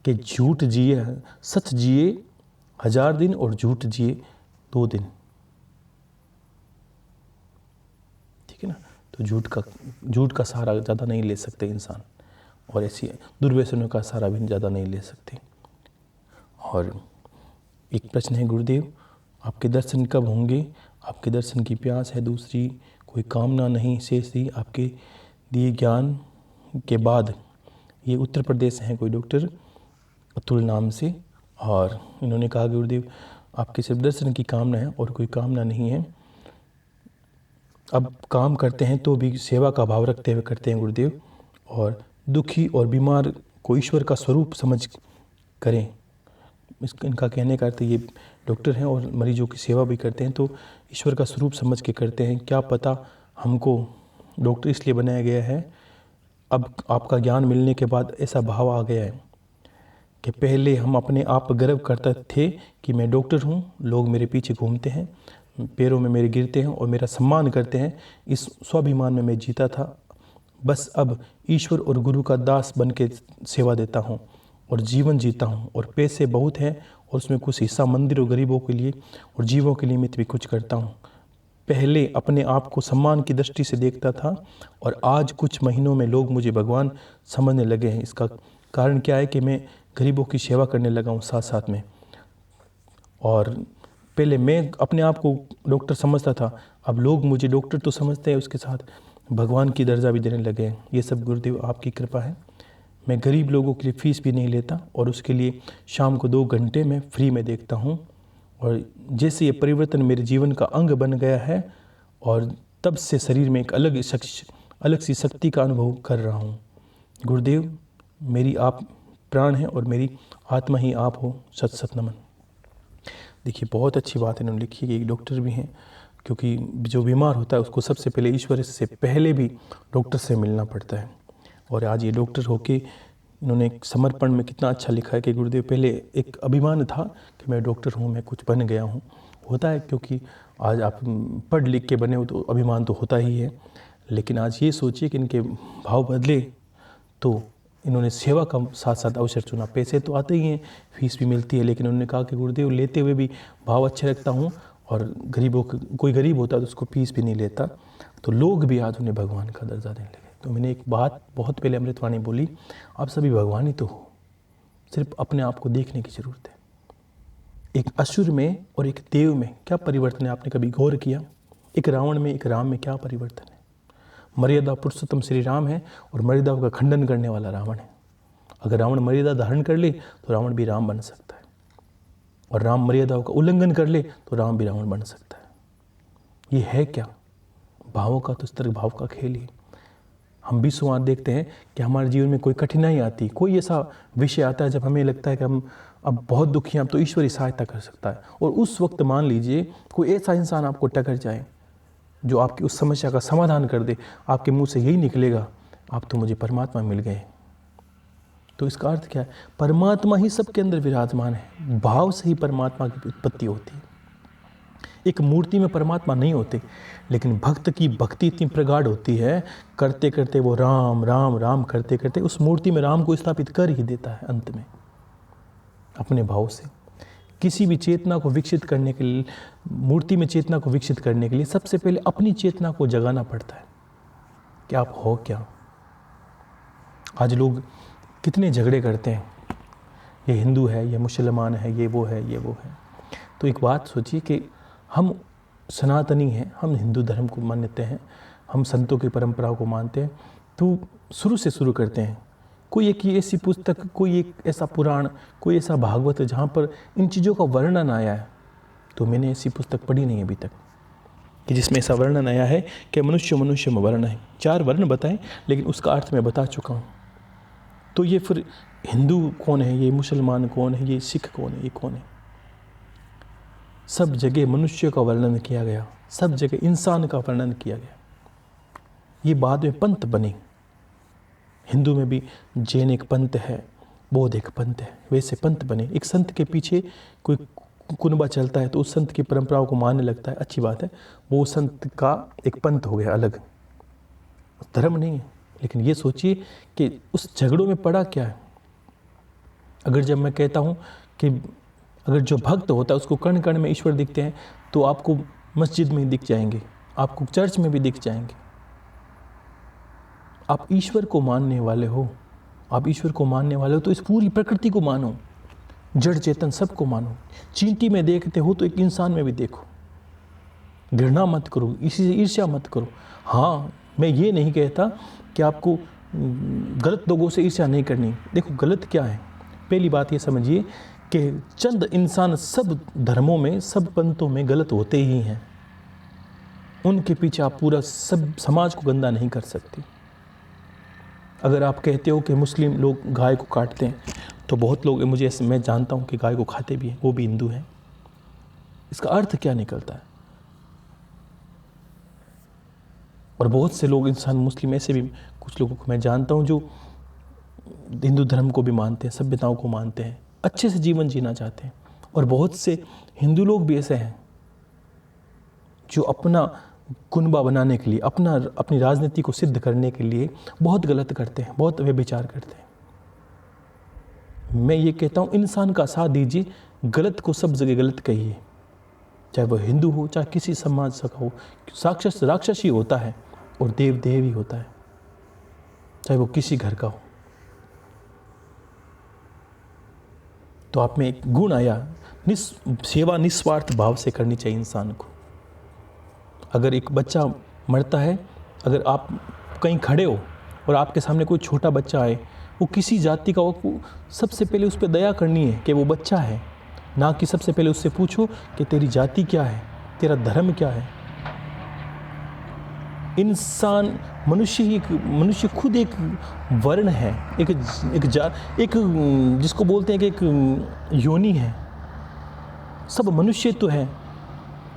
कि झूठ जिए, सच जिए 1000 दिन और झूठ जिए 2 दिन, ठीक है ना। तो झूठ का सहारा ज़्यादा नहीं ले सकते इंसान, और ऐसी दुर्व्यसनों का सहारा भी ज़्यादा नहीं ले सकते। और एक प्रश्न है, गुरुदेव आपके दर्शन कब होंगे? आपके दर्शन की प्यास है, दूसरी कोई कामना नहीं शेष थी आपके दिए ज्ञान के बाद। ये उत्तर प्रदेश हैं कोई डॉक्टर अतुल नाम से, और इन्होंने कहा गुरुदेव आपके सिर्फ दर्शन की कामना है और कोई कामना नहीं है। अब काम करते हैं तो भी सेवा का भाव रखते हुए करते हैं गुरुदेव, और दुखी और बीमार को ईश्वर का स्वरूप समझ करें। इनका कहने का अर्थ ये डॉक्टर हैं और मरीजों की सेवा भी करते हैं तो ईश्वर का स्वरूप समझ के करते हैं। क्या पता हमको डॉक्टर इसलिए बनाया गया है, अब आपका ज्ञान मिलने के बाद ऐसा भाव आ गया है कि पहले हम अपने आप पर गर्व करते थे कि मैं डॉक्टर हूँ, लोग मेरे पीछे घूमते हैं, पैरों में मेरे गिरते हैं और मेरा सम्मान करते हैं, इस स्वाभिमान में मैं जीता था। बस अब ईश्वर और गुरु का दास बन के सेवा देता हूँ और जीवन जीता हूँ, और पैसे बहुत हैं और उसमें कुछ हिस्सा मंदिर और गरीबों के लिए और जीवों के निमित्त भी कुछ करता हूँ। पहले अपने आप को सम्मान की दृष्टि से देखता था और आज कुछ महीनों में लोग मुझे भगवान समझने लगे हैं। इसका कारण क्या है कि मैं गरीबों की सेवा करने लगा हूँ साथ साथ में। और पहले मैं अपने आप को डॉक्टर समझता था, अब लोग मुझे डॉक्टर तो समझते हैं, उसके साथ भगवान की दर्जा भी देने लगे हैं। ये सब गुरुदेव आपकी कृपा है। मैं गरीब लोगों के लिए फ़ीस भी नहीं लेता और उसके लिए शाम को 2 घंटे में फ्री में देखता हूँ। और जैसे ये परिवर्तन मेरे जीवन का अंग बन गया है और तब से शरीर में एक अलग सी शक्ति का अनुभव कर रहा हूँ। गुरुदेव मेरी आप प्राण हैं और मेरी आत्मा ही आप हो। सत सत नमन। देखिए बहुत अच्छी बात इन्होंने लिखी कि एक डॉक्टर भी हैं, क्योंकि जो बीमार होता है उसको सबसे पहले ईश्वर से पहले भी डॉक्टर से मिलना पड़ता है। और आज ये डॉक्टर होके इन्होंने एक समर्पण में कितना अच्छा लिखा है कि गुरुदेव पहले एक अभिमान था कि मैं डॉक्टर हूँ, मैं कुछ बन गया हूँ। होता है क्योंकि आज आप पढ़ लिख के बने हो तो अभिमान तो होता ही है, लेकिन आज ये सोचिए कि इनके भाव बदले तो इन्होंने सेवा का साथ साथ अवसर चुना। पैसे तो आते ही हैं, फीस भी मिलती है, लेकिन उन्होंने कहा कि गुरुदेव लेते हुए भी भाव अच्छे रखता हूँ और गरीबों कोई गरीब होता है तो उसको फीस भी नहीं लेता, तो लोग भी आज उन्हें भगवान का दर्जा देने लगे। तो मैंने एक बात बहुत पहले अमृतवाणी बोली, आप सभी भगवान ही तो हो, सिर्फ अपने आप को देखने की ज़रूरत है। एक असुर में और एक देव में क्या परिवर्तन है, आपने कभी गौर किया? एक रावण में एक राम में क्या परिवर्तन है? मर्यादा पुरुषोत्तम श्री राम है और मर्यादा का खंडन करने वाला रावण है। अगर रावण मर्यादा धारण कर ले तो रावण भी राम बन सकता है, और राम मर्यादाओं का उल्लंघन कर ले तो राम भी रावण बन सकता है। ये है क्या? भावों का तो स्तर भाव का खेल ही। हम भी सुआर देखते हैं कि हमारे जीवन में कोई कठिनाई आती, कोई ऐसा विषय आता है जब हमें लगता है कि हम अब बहुत दुखी हैं, अब तो ईश्वर ही सहायता कर सकता है। और उस वक्त मान लीजिए कोई ऐसा इंसान आपको टकर जाए जो आपकी उस समस्या का समाधान कर दे, आपके मुंह से यही निकलेगा, आप तो मुझे परमात्मा मिल गए। तो इसका अर्थ क्या है? परमात्मा ही सबके अंदर विराजमान है। भाव से ही परमात्मा की उत्पत्ति होती है। एक मूर्ति में परमात्मा नहीं होते, लेकिन भक्त की भक्ति इतनी प्रगाढ़ होती है, करते करते वो राम राम राम करते करते उस मूर्ति में राम को स्थापित कर ही देता है अंत में अपने भाव से। किसी भी चेतना को विकसित करने के लिए, मूर्ति में चेतना को विकसित करने के लिए सबसे पहले अपनी चेतना को जगाना पड़ता है कि आप हो क्या। आज लोग कितने झगड़े करते हैं, ये हिंदू है, ये मुसलमान है, ये वो है, ये वो है। तो एक बात सोचिए कि हम सनातनी हैं, हम हिंदू धर्म को मानते हैं, हम संतों की परंपरा को मानते हैं, तो शुरू से शुरू करते हैं। कोई एक ऐसी पुस्तक, कोई एक ऐसा पुराण, कोई ऐसा भागवत जहाँ पर इन चीज़ों का वर्णन आया है, तो मैंने ऐसी पुस्तक पढ़ी नहीं अभी तक कि जिसमें ऐसा वर्णन आया है कि मनुष्य मनुष्य में वर्ण है। 4 वर्ण बताएं, लेकिन उसका अर्थ मैं बता चुका हूँ। तो ये फिर हिंदू कौन है, ये मुसलमान कौन है, ये सिख कौन है, ये कौन है? सब जगह मनुष्य का वर्णन किया गया, सब जगह इंसान का वर्णन किया गया। ये बाद में पंथ बने, हिंदू में भी जैन एक पंथ है, बौद्ध एक पंथ है, वैसे पंथ बने। एक संत के पीछे कोई कुनबा चलता है तो उस संत की परंपराओं को मानने लगता है, अच्छी बात है, वो संत का एक पंथ हो गया अलग, धर्म नहीं है। लेकिन ये सोचिए कि उस झगड़ों में पड़ा क्या है। अगर जब मैं कहता हूँ कि अगर जो भक्त होता है उसको कण कण में ईश्वर दिखते हैं, तो आपको मस्जिद में दिख जाएंगे, आपको चर्च में भी दिख जाएंगे। आप ईश्वर को मानने वाले हो, आप ईश्वर को मानने वाले हो तो इस पूरी प्रकृति को मानो, जड़ चेतन सबको मानो। चींटी में देखते हो तो एक इंसान में भी देखो। घृणा मत करो, इसी से ईर्ष्या मत करो। हाँ, मैं ये नहीं कहता कि आपको गलत लोगों से ईर्ष्या नहीं करनी। देखो गलत क्या है, पहली बात ये समझिए कि चंद इंसान सब धर्मों में, सब पंथों में गलत होते ही हैं। उनके पीछे आप पूरा सब समाज को गंदा नहीं कर सकते। अगर आप कहते हो कि मुस्लिम लोग गाय को काटते हैं, तो बहुत लोग, मुझे मैं जानता हूँ कि गाय को खाते भी हैं, वो भी हिंदू हैं। इसका अर्थ क्या निकलता है? और बहुत से लोग, इंसान मुस्लिम ऐसे भी कुछ लोगों को मैं जानता हूँ जो हिंदू धर्म को भी मानते हैं, सभ्यताओं को मानते हैं, अच्छे से जीवन जीना चाहते हैं। और बहुत से हिंदू लोग भी ऐसे हैं जो अपना कुनबा बनाने के लिए, अपनी राजनीति को सिद्ध करने के लिए बहुत गलत करते हैं, बहुत व्यभिचार करते हैं। मैं ये कहता हूँ, इंसान का साथ दीजिए, गलत को सब जगह गलत कहिए, चाहे वह हिंदू हो, चाहे किसी समाज का हो। राक्षस ही होता है और देव ही होता है, चाहे वो किसी घर का हो। तो आप में एक गुण आया, सेवा निस्वार्थ भाव से करनी चाहिए इंसान को। अगर एक बच्चा मरता है, अगर आप कहीं खड़े हो और आपके सामने कोई छोटा बच्चा आए, वो किसी जाति का हो, सबसे पहले उस पर दया करनी है कि वो बच्चा है, ना कि सबसे पहले उससे पूछो कि तेरी जाति क्या है, तेरा धर्म क्या है। इंसान, मनुष्य खुद एक वर्ण है, एक जिसको बोलते हैं कि एक योनि है। सब मनुष्य तो है।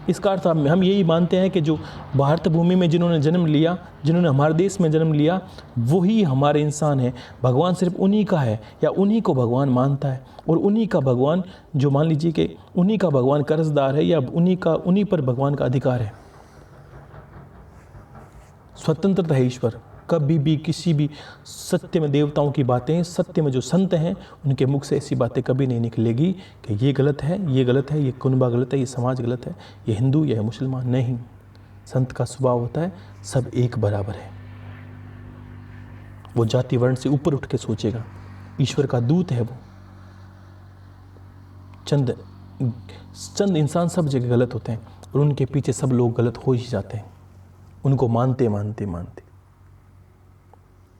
इसका अर्थ हम यही मानते हैं कि जो भारत भूमि में जिन्होंने जन्म लिया, जिन्होंने हमारे देश में जन्म लिया, वही हमारे इंसान हैं। भगवान सिर्फ उन्हीं का है, या उन्हीं को भगवान मानता है। और उन्हीं का भगवान, जो मान लीजिए कि उन्हीं का भगवान कर्जदार है, या उन्हीं पर भगवान का अधिकार है। स्वतंत्रता है ईश्वर। कभी भी किसी भी सत्य में देवताओं की बातें, सत्य में जो संत हैं, उनके मुख से ऐसी बातें कभी नहीं निकलेगी कि ये गलत है, ये गलत है, ये कुनबा गलत है, ये समाज गलत है, ये हिंदू या मुसलमान। नहीं, संत का स्वभाव होता है सब एक बराबर है। वो जाति वर्ण से ऊपर उठ के सोचेगा। ईश्वर का दूत है वो। चंद इंसान सब जगह गलत होते हैं और उनके पीछे सब लोग गलत हो ही जाते हैं, उनको मानते मानते।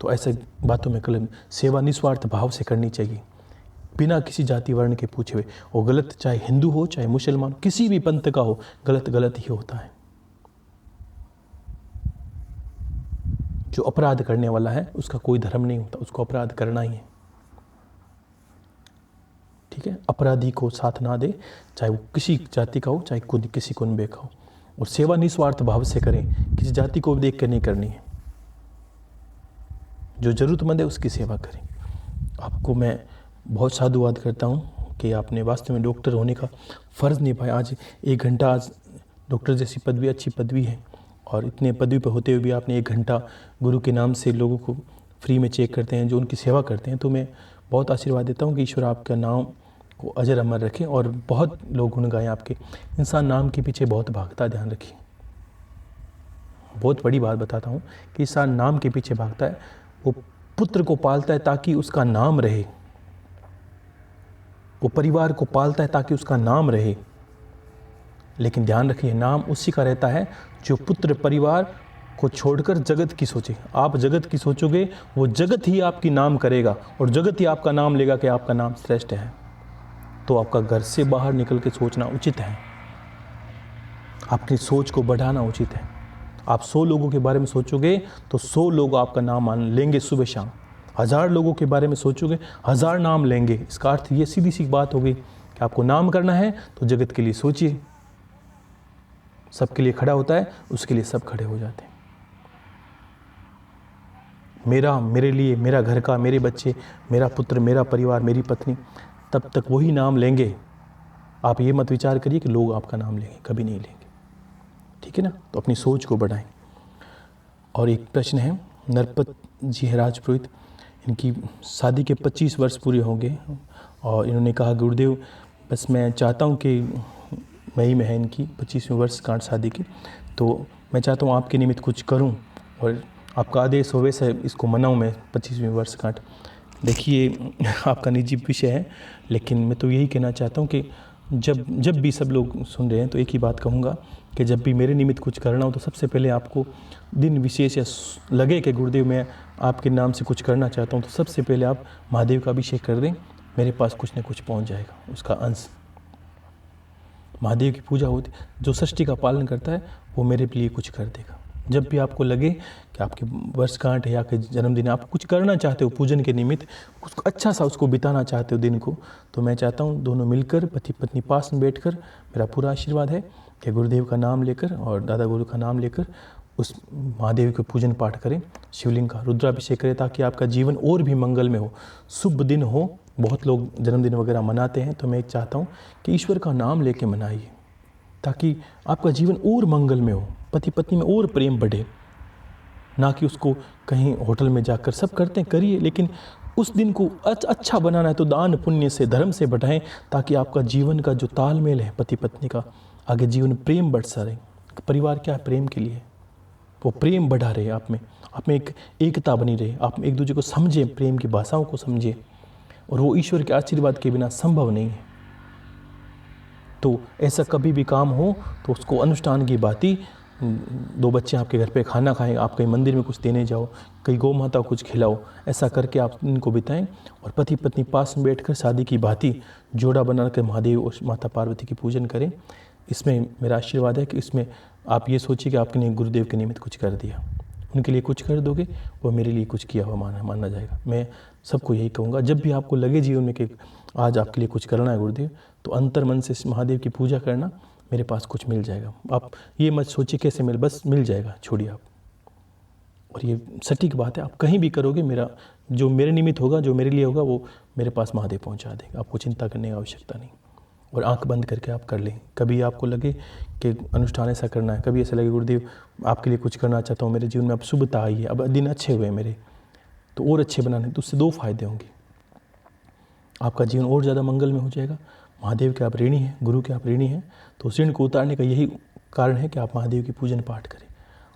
तो ऐसे बातों में कलम, सेवा निस्वार्थ भाव से करनी चाहिए, बिना किसी जाति वर्ण के पूछे हुए। और गलत चाहे हिंदू हो, चाहे मुसलमान, किसी भी पंथ का हो, गलत ही होता है। जो अपराध करने वाला है उसका कोई धर्म नहीं होता, उसको अपराध करना ही है। ठीक है, अपराधी को साथ ना दे, चाहे वो किसी जाति का हो, चाहे किसी कुनबे का हो। और सेवा निस्वार्थ भाव से करें, किसी जाति को देख कर नहीं करनी है। जो ज़रूरतमंद है उसकी सेवा करें। आपको मैं बहुत साधुवाद करता हूँ कि आपने वास्तव में डॉक्टर होने का फ़र्ज़ निभाया। आज 1 घंटा, आज डॉक्टर जैसी पदवी, अच्छी पदवी है, और इतने पदवी पर होते हुए भी आपने 1 घंटा गुरु के नाम से लोगों को फ्री में चेक करते हैं, जो उनकी सेवा करते हैं। तो मैं बहुत आशीर्वाद देता हूँ कि ईश्वर आपका नाम को अजर अमर रखें और बहुत लोग गुण गाएं आपके। इंसान नाम के पीछे बहुत भागता है, ध्यान रखिए। बहुत बड़ी बात बताता हूँ कि इंसान नाम के पीछे भागता है। वो पुत्र को पालता है ताकि उसका नाम रहे, वो परिवार को पालता है ताकि उसका नाम रहे। लेकिन ध्यान रखिए, नाम उसी का रहता है जो पुत्र परिवार को छोड़कर जगत की सोचे। आप जगत की सोचोगे, वो जगत ही आपकी नाम करेगा और जगत ही आपका नाम लेगा कि आपका नाम श्रेष्ठ है। तो आपका घर से बाहर निकल के सोचना उचित है, अपनी सोच को बढ़ाना उचित है। आप 100 लोगों के बारे में सोचोगे तो 100 लोग आपका नाम मान लेंगे सुबह शाम। 1000 लोगों के बारे में सोचोगे, 1000 नाम लेंगे। इसका अर्थ ये सीधी सी बात होगी कि आपको नाम करना है तो जगत के लिए सोचिए। सबके लिए खड़ा होता है, उसके लिए सब खड़े हो जाते हैं। मेरे लिए, मेरा घर का, मेरे बच्चे, मेरा पुत्र, मेरा परिवार, मेरी पत्नी, तब तक वही नाम लेंगे। आप ये मत विचार करिए कि लोग आपका नाम लेंगे, कभी नहीं लेंगे। ठीक है ना? तो अपनी सोच को बढ़ाएं। और एक प्रश्न है, नरपत जी है राजपुरोहित, इनकी शादी के 25 वर्ष पूरे होंगे और इन्होंने कहा, गुरुदेव बस मैं चाहता हूँ कि मई में है इनकी 25वीं वर्षगांठ शादी की, तो मैं चाहता हूँ आपके निमित्त कुछ करूँ और आपका आदेश हो वैसे इसको मनाऊँ मैं 25वीं वर्षगांठ। देखिए आपका निजी विषय है, लेकिन मैं तो यही कहना चाहता हूँ कि जब भी सब लोग सुन रहे हैं तो एक ही बात कहूँगा कि जब भी मेरे निमित्त कुछ करना हो तो सबसे पहले आपको दिन विशेष या लगे कि गुरुदेव मैं आपके नाम से कुछ करना चाहता हूँ, तो सबसे पहले आप महादेव का अभिषेक कर दें। मेरे पास कुछ न कुछ पहुँच जाएगा, उसका अंश। महादेव की पूजा होती, जो सृष्टि का पालन करता है वो मेरे लिए कुछ कर देगा। जब भी आपको लगे कि आपकी वर्षगांठ है या कि जन्मदिन, आप कुछ करना चाहते हो पूजन के निमित्त, उसको अच्छा सा उसको बिताना चाहते हो दिन को, तो मैं चाहता हूँ दोनों मिलकर, पति पत्नी पास में बैठकर, मेरा पूरा आशीर्वाद है कि गुरुदेव का नाम लेकर और दादा गुरु का नाम लेकर उस महादेव के पूजन पाठ करें, शिवलिंग का रुद्राभिषेक करें, ताकि आपका जीवन और भी मंगल में हो, शुभ दिन हो। बहुत लोग जन्मदिन वगैरह मनाते हैं, तो मैं चाहता हूँ कि ईश्वर का नाम लेके मनाइए, ताकि आपका जीवन और मंगल में हो, पति पत्नी में और प्रेम बढ़े। ना कि उसको कहीं होटल में जाकर, सब करते हैं करिए, लेकिन उस दिन को अच्छा बनाना है तो दान पुण्य से, धर्म से बढ़ाएं, ताकि आपका जीवन का जो तालमेल है पति पत्नी का, आगे जीवन प्रेम बढ़ता रहे। परिवार क्या है? प्रेम के लिए। वो प्रेम बढ़ा रहे आप में एक एकता बनी रहे, आप एक दूसरे को समझें, प्रेम की भाषाओं को समझें, और वो ईश्वर के आशीर्वाद के बिना संभव नहीं है। तो ऐसा कभी भी काम हो तो उसको अनुष्ठान की बाती, 2 बच्चे आपके घर पे खाना खाएं, आप कहीं मंदिर में कुछ देने जाओ, कहीं गौ माता को कुछ खिलाओ, ऐसा करके आप इनको बिताएं और पति पत्नी पास में बैठकर शादी की बाती जोड़ा बनाकर महादेव और माता पार्वती की पूजन करें। इसमें मेरा आशीर्वाद है कि इसमें आप ये सोचिए कि आपने गुरुदेव के निमित्त कुछ कर दिया, उनके लिए कुछ कर दोगे, वो मेरे लिए कुछ किया हुआ माना जाएगा। मैं सबको यही कहूँगा, जब भी आपको लगे जीवन में कि आज आपके लिए कुछ करना है गुरुदेव, तो अंतर मन से महादेव की पूजा करना, मेरे पास कुछ मिल जाएगा। आप ये मत सोचिए कैसे मिल, बस मिल जाएगा, छोड़िए आप। और ये सटीक बात है, आप कहीं भी करोगे, मेरा जो मेरे निमित्त होगा, जो मेरे लिए होगा, वो मेरे पास महादेव पहुँचा देगा। आपको चिंता करने की आवश्यकता नहीं। और आंख बंद करके आप कर लें। कभी आपको लगे कि अनुष्ठान ऐसा करना है, कभी ऐसा लगे गुरुदेव आपके लिए कुछ करना चाहता हूँ, मेरे जीवन में अब शुभता आई है, अब दिन अच्छे हुए मेरे, तो और अच्छे बनाने, तो उससे 2 फायदे होंगे। आपका जीवन और ज़्यादा मंगल में हो जाएगा। महादेव के आप ऋणी हैं, गुरु के आप ऋणी हैं, तो उस ऋण को उतारने का यही कारण है कि आप महादेव की पूजन पाठ करें।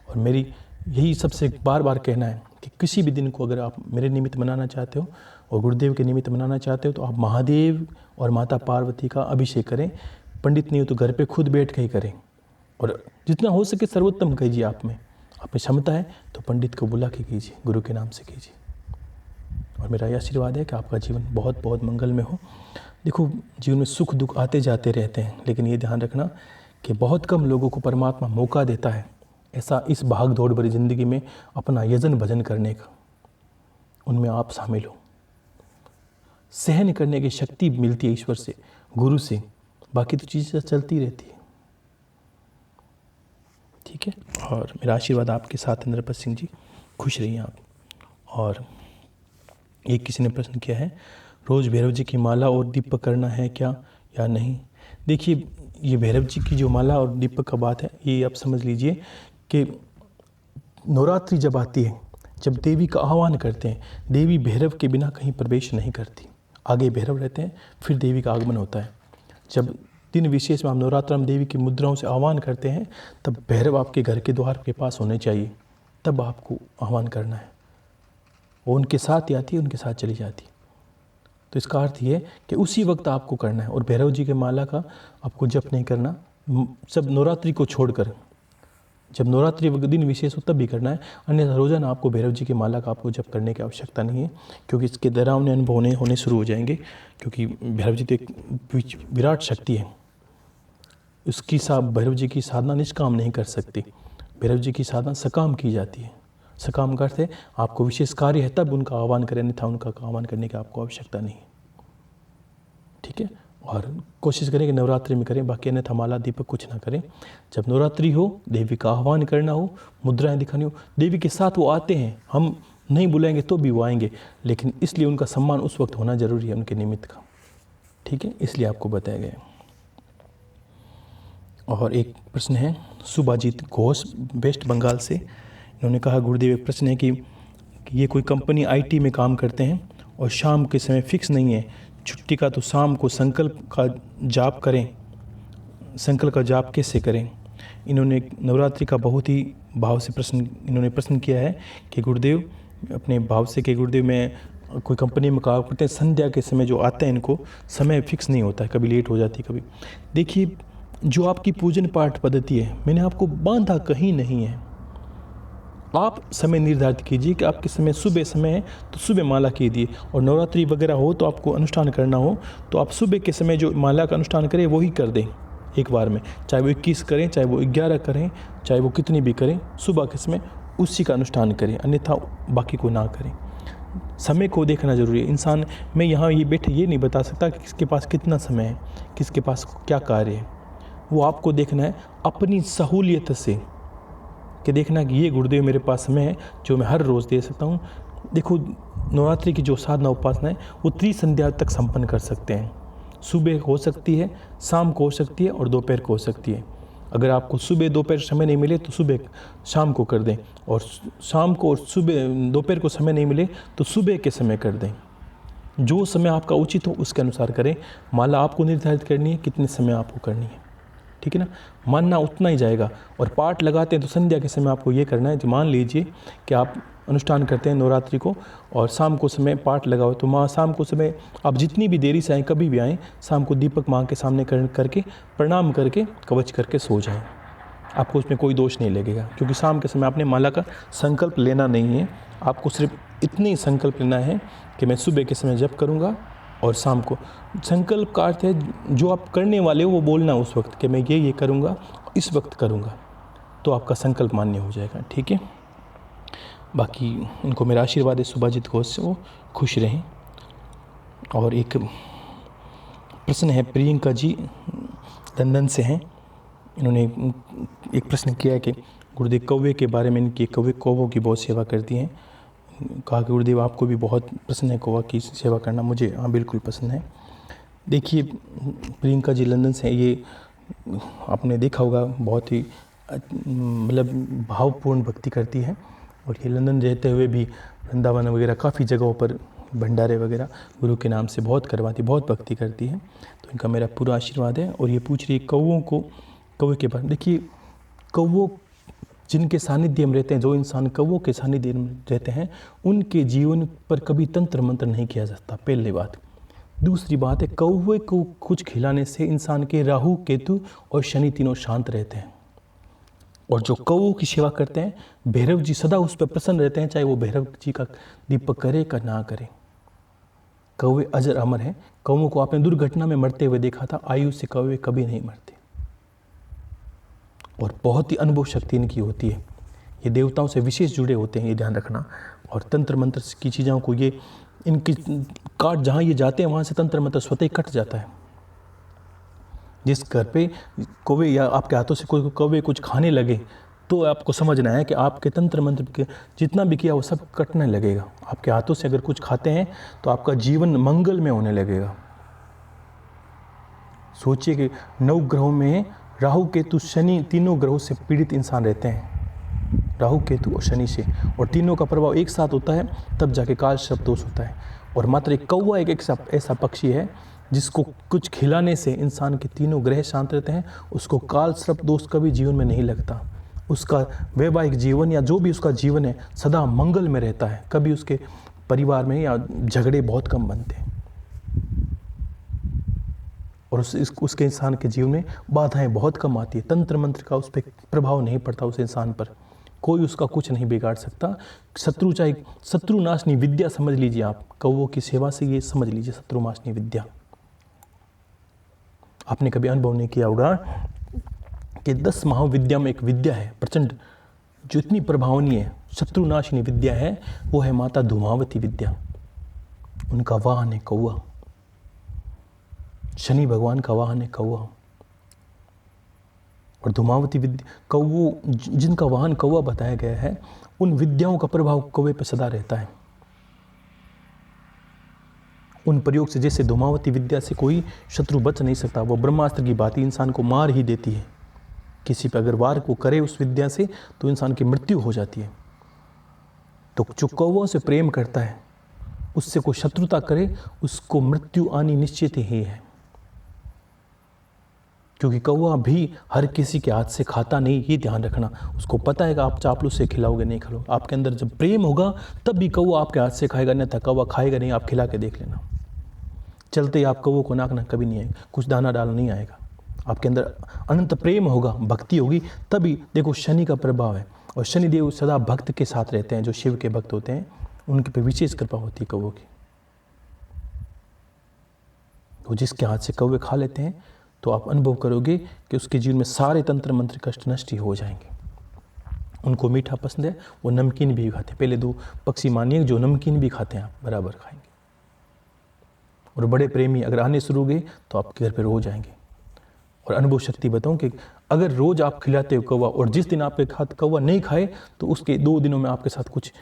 और मेरी यही सबसे बार बार कहना है कि किसी भी दिन को अगर आप मेरे निमित्त मनाना चाहते हो और गुरुदेव के निमित्त मनाना चाहते हो, तो आप महादेव और माता पार्वती का अभिषेक करें। पंडित नहीं हो तो घर पे खुद बैठ के ही करें, और जितना हो सके सर्वोत्तम कीजिए। आप में क्षमता है तो पंडित को बुला के कीजिए, गुरु के नाम से कीजिए। और मेरा यह आशीर्वाद है कि आपका जीवन बहुत बहुत मंगल में हो। देखो, जीवन में सुख दुख आते जाते रहते हैं, लेकिन ये ध्यान रखना कि बहुत कम लोगों को परमात्मा मौका देता है ऐसा इस भाग दौड़ भरी ज़िंदगी में अपना यजन भजन करने का। उनमें आप शामिल हो। सहन करने की शक्ति मिलती है ईश्वर से, गुरु से, बाकी तो चीज़ें चलती रहती है। ठीक है, और मेरा आशीर्वाद आपके साथ है नरपत सिंह जी, खुश रहिए आप। और एक किसी ने प्रश्न किया है, रोज़ भैरव जी की माला और दीपक करना है क्या या नहीं? देखिए, ये भैरव जी की जो माला और दीपक का बात है, ये आप समझ लीजिए कि नवरात्रि जब आती है, जब देवी का आह्वान करते हैं, देवी भैरव के बिना कहीं प्रवेश नहीं करती। आगे भैरव रहते हैं, फिर देवी का आगमन होता है। जब दिन विशेष में हम नवरात्र में देवी की मुद्राओं से आह्वान करते हैं, तब भैरव आपके घर के द्वार के पास होने चाहिए, तब आपको आह्वान करना है। वो उनके साथ ही आती है, उनके साथ चली जाती है। तो इसका अर्थ ये है कि उसी वक्त आपको करना है। और भैरव जी के माला का आपको जप नहीं करना, सब नवरात्रि को छोड़कर, जब नवरात्रि दिन विशेष हो तब भी करना है, अन्यथा रोजाना आपको भैरव जी की माला का आपको जप करने की आवश्यकता नहीं है, क्योंकि इसके डरावने अनुभव होने शुरू हो जाएंगे। क्योंकि भैरव जी तो एक विराट शक्ति है, उसकी भैरव जी की साधना निष्काम नहीं कर सकती। भैरव जी की साधना सकाम की जाती है। सकाम का अर्थ है आपको विशेष कार्य है तब उनका आह्वान करें, अन्यथा उनका आह्वान करने की आपको आवश्यकता नहीं है। ठीक है, और कोशिश करें कि नवरात्रि में करें, बाकी अन्यथा माला दीपक कुछ ना करें। जब नवरात्रि हो, देवी का आह्वान करना हो, मुद्राएं दिखानी हो, देवी के साथ वो आते हैं। हम नहीं बुलाएंगे तो भी वो आएंगे, लेकिन इसलिए उनका सम्मान उस वक्त होना जरूरी है उनके निमित्त का, ठीक है, इसलिए आपको बताया गया। और एक प्रश्न है सुभाजीत घोष वेस्ट बंगाल से, इन्होंने कहा गुरुदेव एक प्रश्न है कि ये कोई कंपनी आईटी में काम करते हैं और शाम के समय फिक्स नहीं है छुट्टी का, तो शाम को संकल्प का जाप करें, संकल्प का जाप कैसे करें। इन्होंने नवरात्रि का बहुत ही भाव से प्रश्न किया है कि गुरुदेव अपने भाव से कि गुरुदेव मैं कोई कंपनी में काम करते हैं, संध्या के समय जो आते हैं इनको समय फिक्स नहीं होता है, कभी लेट हो जाती है कभी। देखिए जो आपकी पूजन पाठ पद्धति है, मैंने आपको बांधा कहीं नहीं है, आप समय निर्धारित कीजिए कि आपके समय सुबह समय है तो सुबह माला कीजिए, और नवरात्रि वगैरह हो तो आपको अनुष्ठान करना हो तो आप सुबह के समय जो माला का अनुष्ठान करें वही कर दें एक बार में, चाहे वो 21 करें, चाहे वो 11 करें, चाहे वो कितनी भी करें, सुबह के समय उसी का अनुष्ठान करें, अन्यथा बाकी को ना करें। समय को देखना जरूरी है। इंसान मैं यहाँ ये बैठे ये नहीं बता सकता कि किसके पास कितना समय है, किसके पास क्या कार्य है, वो आपको देखना है अपनी सहूलियत से, कि देखना कि ये गुरुदेव मेरे पास समय है जो मैं हर रोज़ दे सकता हूँ। देखो नवरात्रि की जो साधना उपासना है वो त्रिसंध्या तक संपन्न कर सकते हैं, सुबह हो सकती है, शाम को हो सकती है और दोपहर को हो सकती है। अगर आपको सुबह दोपहर समय नहीं मिले तो सुबह शाम को कर दें, और शाम को और सुबह दोपहर को समय नहीं मिले तो सुबह के समय कर दें। जो समय आपका उचित हो उसके अनुसार करें। माला आपको निर्धारित करनी है कितने समय आपको करनी है, ठीक है ना, मानना उतना ही जाएगा। और पाठ लगाते हैं तो संध्या के समय आपको ये करना है, जो मान लीजिए कि आप अनुष्ठान करते हैं नवरात्रि को और शाम को समय पाठ लगाओ, तो माँ शाम को समय आप जितनी भी देरी से आएँ, कभी भी आएँ, शाम को दीपक माँ के सामने करके प्रणाम करके कवच करके सो जाएं। आपको उसमें कोई दोष नहीं लगेगा, क्योंकि शाम के समय आपने माला का संकल्प लेना नहीं है। आपको सिर्फ इतनी ही संकल्प लेना है कि मैं सुबह के समय जप करूँगा और शाम को। संकल्प का अर्थ है जो आप करने वाले हो वो बोलना उस वक्त कि मैं ये करूँगा, इस वक्त करूँगा, तो आपका संकल्प मान्य हो जाएगा, ठीक है। बाकी उनको मेरा आशीर्वाद है सुभाजीत घोष से, वो खुश रहें। और एक प्रश्न है प्रियंका जी लंदन से हैं, इन्होंने एक प्रश्न किया है कि गुरुदेव कौवे के बारे में, इनकी कौवों की बहुत सेवा करती हैं। कहा कि गुरुदेव आपको भी बहुत पसंद है कौवा की सेवा करना। मुझे हाँ बिल्कुल पसंद है। देखिए प्रियंका जी लंदन से, ये आपने देखा होगा बहुत ही मतलब भावपूर्ण भक्ति करती है, और ये लंदन रहते हुए भी वृंदावन वगैरह काफ़ी जगहों पर भंडारे वगैरह गुरु के नाम से बहुत करवाती, बहुत भक्ति करती है। तो इनका मेरा पूरा आशीर्वाद है। और ये पूछ रही है कौवे के बारे में। देखिए कौवों जिनके सानिध्य में रहते हैं, जो इंसान कौवों के सानिध्य में रहते हैं, उनके जीवन पर कभी तंत्र मंत्र नहीं किया जाता, पहली बात। दूसरी बात है कौवे को कुछ खिलाने से इंसान के राहु केतु और शनि तीनों शांत रहते हैं। और जो कौवों की सेवा करते हैं, भैरव जी सदा उस पर प्रसन्न रहते हैं, चाहे वो भैरव जी का दीपक करे का ना करे। कौवे अजर अमर हैं। कौवों को आपने दुर्घटना में मरते हुए देखा था, आयु से कौवे कभी नहीं मरते, और बहुत ही अनुभव शक्ति इनकी होती है। ये देवताओं से विशेष जुड़े होते हैं, ये ध्यान रखना। और तंत्र मंत्र की चीज़ों को ये इनकी काट, जहाँ ये जाते हैं वहाँ से तंत्र मंत्र स्वतः ही कट जाता है। जिस घर पे कौवे या आपके हाथों से कोई कौवे कुछ खाने लगे, तो आपको समझना है कि आपके तंत्र मंत्र के जितना भी किया वो सब कटने लगेगा। आपके हाथों से अगर कुछ खाते हैं तो आपका जीवन मंगल में होने लगेगा। सोचिए कि 9 ग्रहों में राहु केतु शनि तीनों ग्रहों से पीड़ित इंसान रहते हैं, राहु केतु और शनि से, और तीनों का प्रभाव एक साथ होता है, तब जाके काल सर्प दोष होता है। और मात्र एक कौवा एक ऐसा पक्षी है जिसको कुछ खिलाने से इंसान के तीनों ग्रह शांत रहते हैं, उसको काल सर्प दोष कभी जीवन में नहीं लगता। उसका वैवाहिक जीवन या जो भी उसका जीवन है सदा मंगल में रहता है, कभी उसके परिवार में या झगड़े बहुत कम बनते हैं, और उसके इंसान के जीवन में बाधाएं बहुत कम आती है। तंत्र मंत्र का उस पर प्रभाव नहीं पड़ता, उस इंसान पर कोई उसका कुछ नहीं बिगाड़ सकता। शत्रु चाहे शत्रुनाशनी विद्या समझ लीजिए आप, कौवों की सेवा से ये समझ लीजिए शत्रुनाशनी विद्या। आपने कभी अनुभव नहीं किया होगा कि 10 महाविद्या में एक विद्या है प्रचंड, जो इतनी प्रभावनीय है, शत्रुनाशिनी विद्या है, वो है माता धूमावती विद्या। उनका वाहन है कौवा, शनि भगवान का वाहन है कौवा। और धूमावती विद्या कौवों, जिनका वाहन कौवा बताया गया है, उन विद्याओं का प्रभाव कौवे पर सदा रहता है। उन प्रयोग से जैसे धूमावती विद्या से कोई शत्रु बच नहीं सकता, वो ब्रह्मास्त्र की बात इंसान को मार ही देती है। किसी पर अगर वार को करे उस विद्या से तो इंसान की मृत्यु हो जाती है। तो जो कौवों से प्रेम करता है, उससे कोई शत्रुता करे, उसको मृत्यु आनी निश्चित ही है। क्योंकि कौवा भी हर किसी के हाथ से खाता नहीं, ये ध्यान रखना। उसको पता है कि आप चापलूस से खिलाओगे नहीं खिलाओगे। आपके अंदर जब प्रेम होगा तब भी कौवा आपके हाथ से खाएगा, नहीं था कौवा खाएगा नहीं। आप खिला के देख लेना, चलते ही आप कौवे को नाकना कभी नहीं आएगा, कुछ दाना डाल नहीं आएगा। आपके अंदर अनंत प्रेम होगा, भक्ति होगी, तभी देखो शनि का प्रभाव है। और शनिदेव सदा भक्त के साथ रहते हैं, जो शिव के भक्त होते हैं उनके पे विशेष कृपा होती है कौवों की। तो जिसके हाथ से कौवे खा लेते हैं तो आप अनुभव करोगे कि उसके जीवन में सारे तंत्र मंत्र कष्ट नष्ट ही हो जाएंगे। उनको मीठा पसंद है, वो नमकीन भी खाते हैं। पहले 2 पक्षी मानिए जो नमकीन भी खाते हैं, आप बराबर खाएंगे। और बड़े प्रेमी अगर आने शुरू हो गए तो आपके घर पे रोज आएंगे। और अनुभव शक्ति बताऊं कि अगर रोज आप खिलाते हो कौवा और जिस दिन आपके हाथ कौवा नहीं खाए तो उसके 2 दिनों में आपके साथ कुछ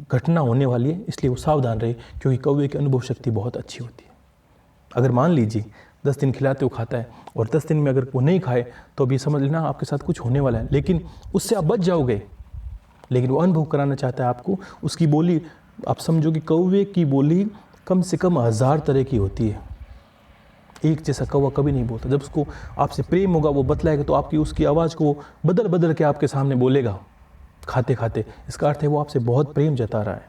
घटना होने वाली है, इसलिए वो सावधान रहे। क्योंकि कौवे की अनुभव शक्ति बहुत अच्छी होती है। अगर मान लीजिए 10 दिन खिलाते हो खाता है और 10 दिन में अगर वो नहीं खाए तो अभी समझ लेना आपके साथ कुछ होने वाला है, लेकिन उससे आप बच जाओगे। लेकिन वो अनुभव कराना चाहता है आपको। उसकी बोली आप समझो कि कौवे की बोली कम से कम 1000 तरह की होती है। एक जैसा कौवा कभी नहीं बोलता। जब उसको आपसे प्रेम होगा वो बतलाएगा तो आपकी उसकी आवाज़ को बदल बदल के आपके सामने बोलेगा खाते खाते। इसका अर्थ है वो आपसे बहुत प्रेम जता रहा है,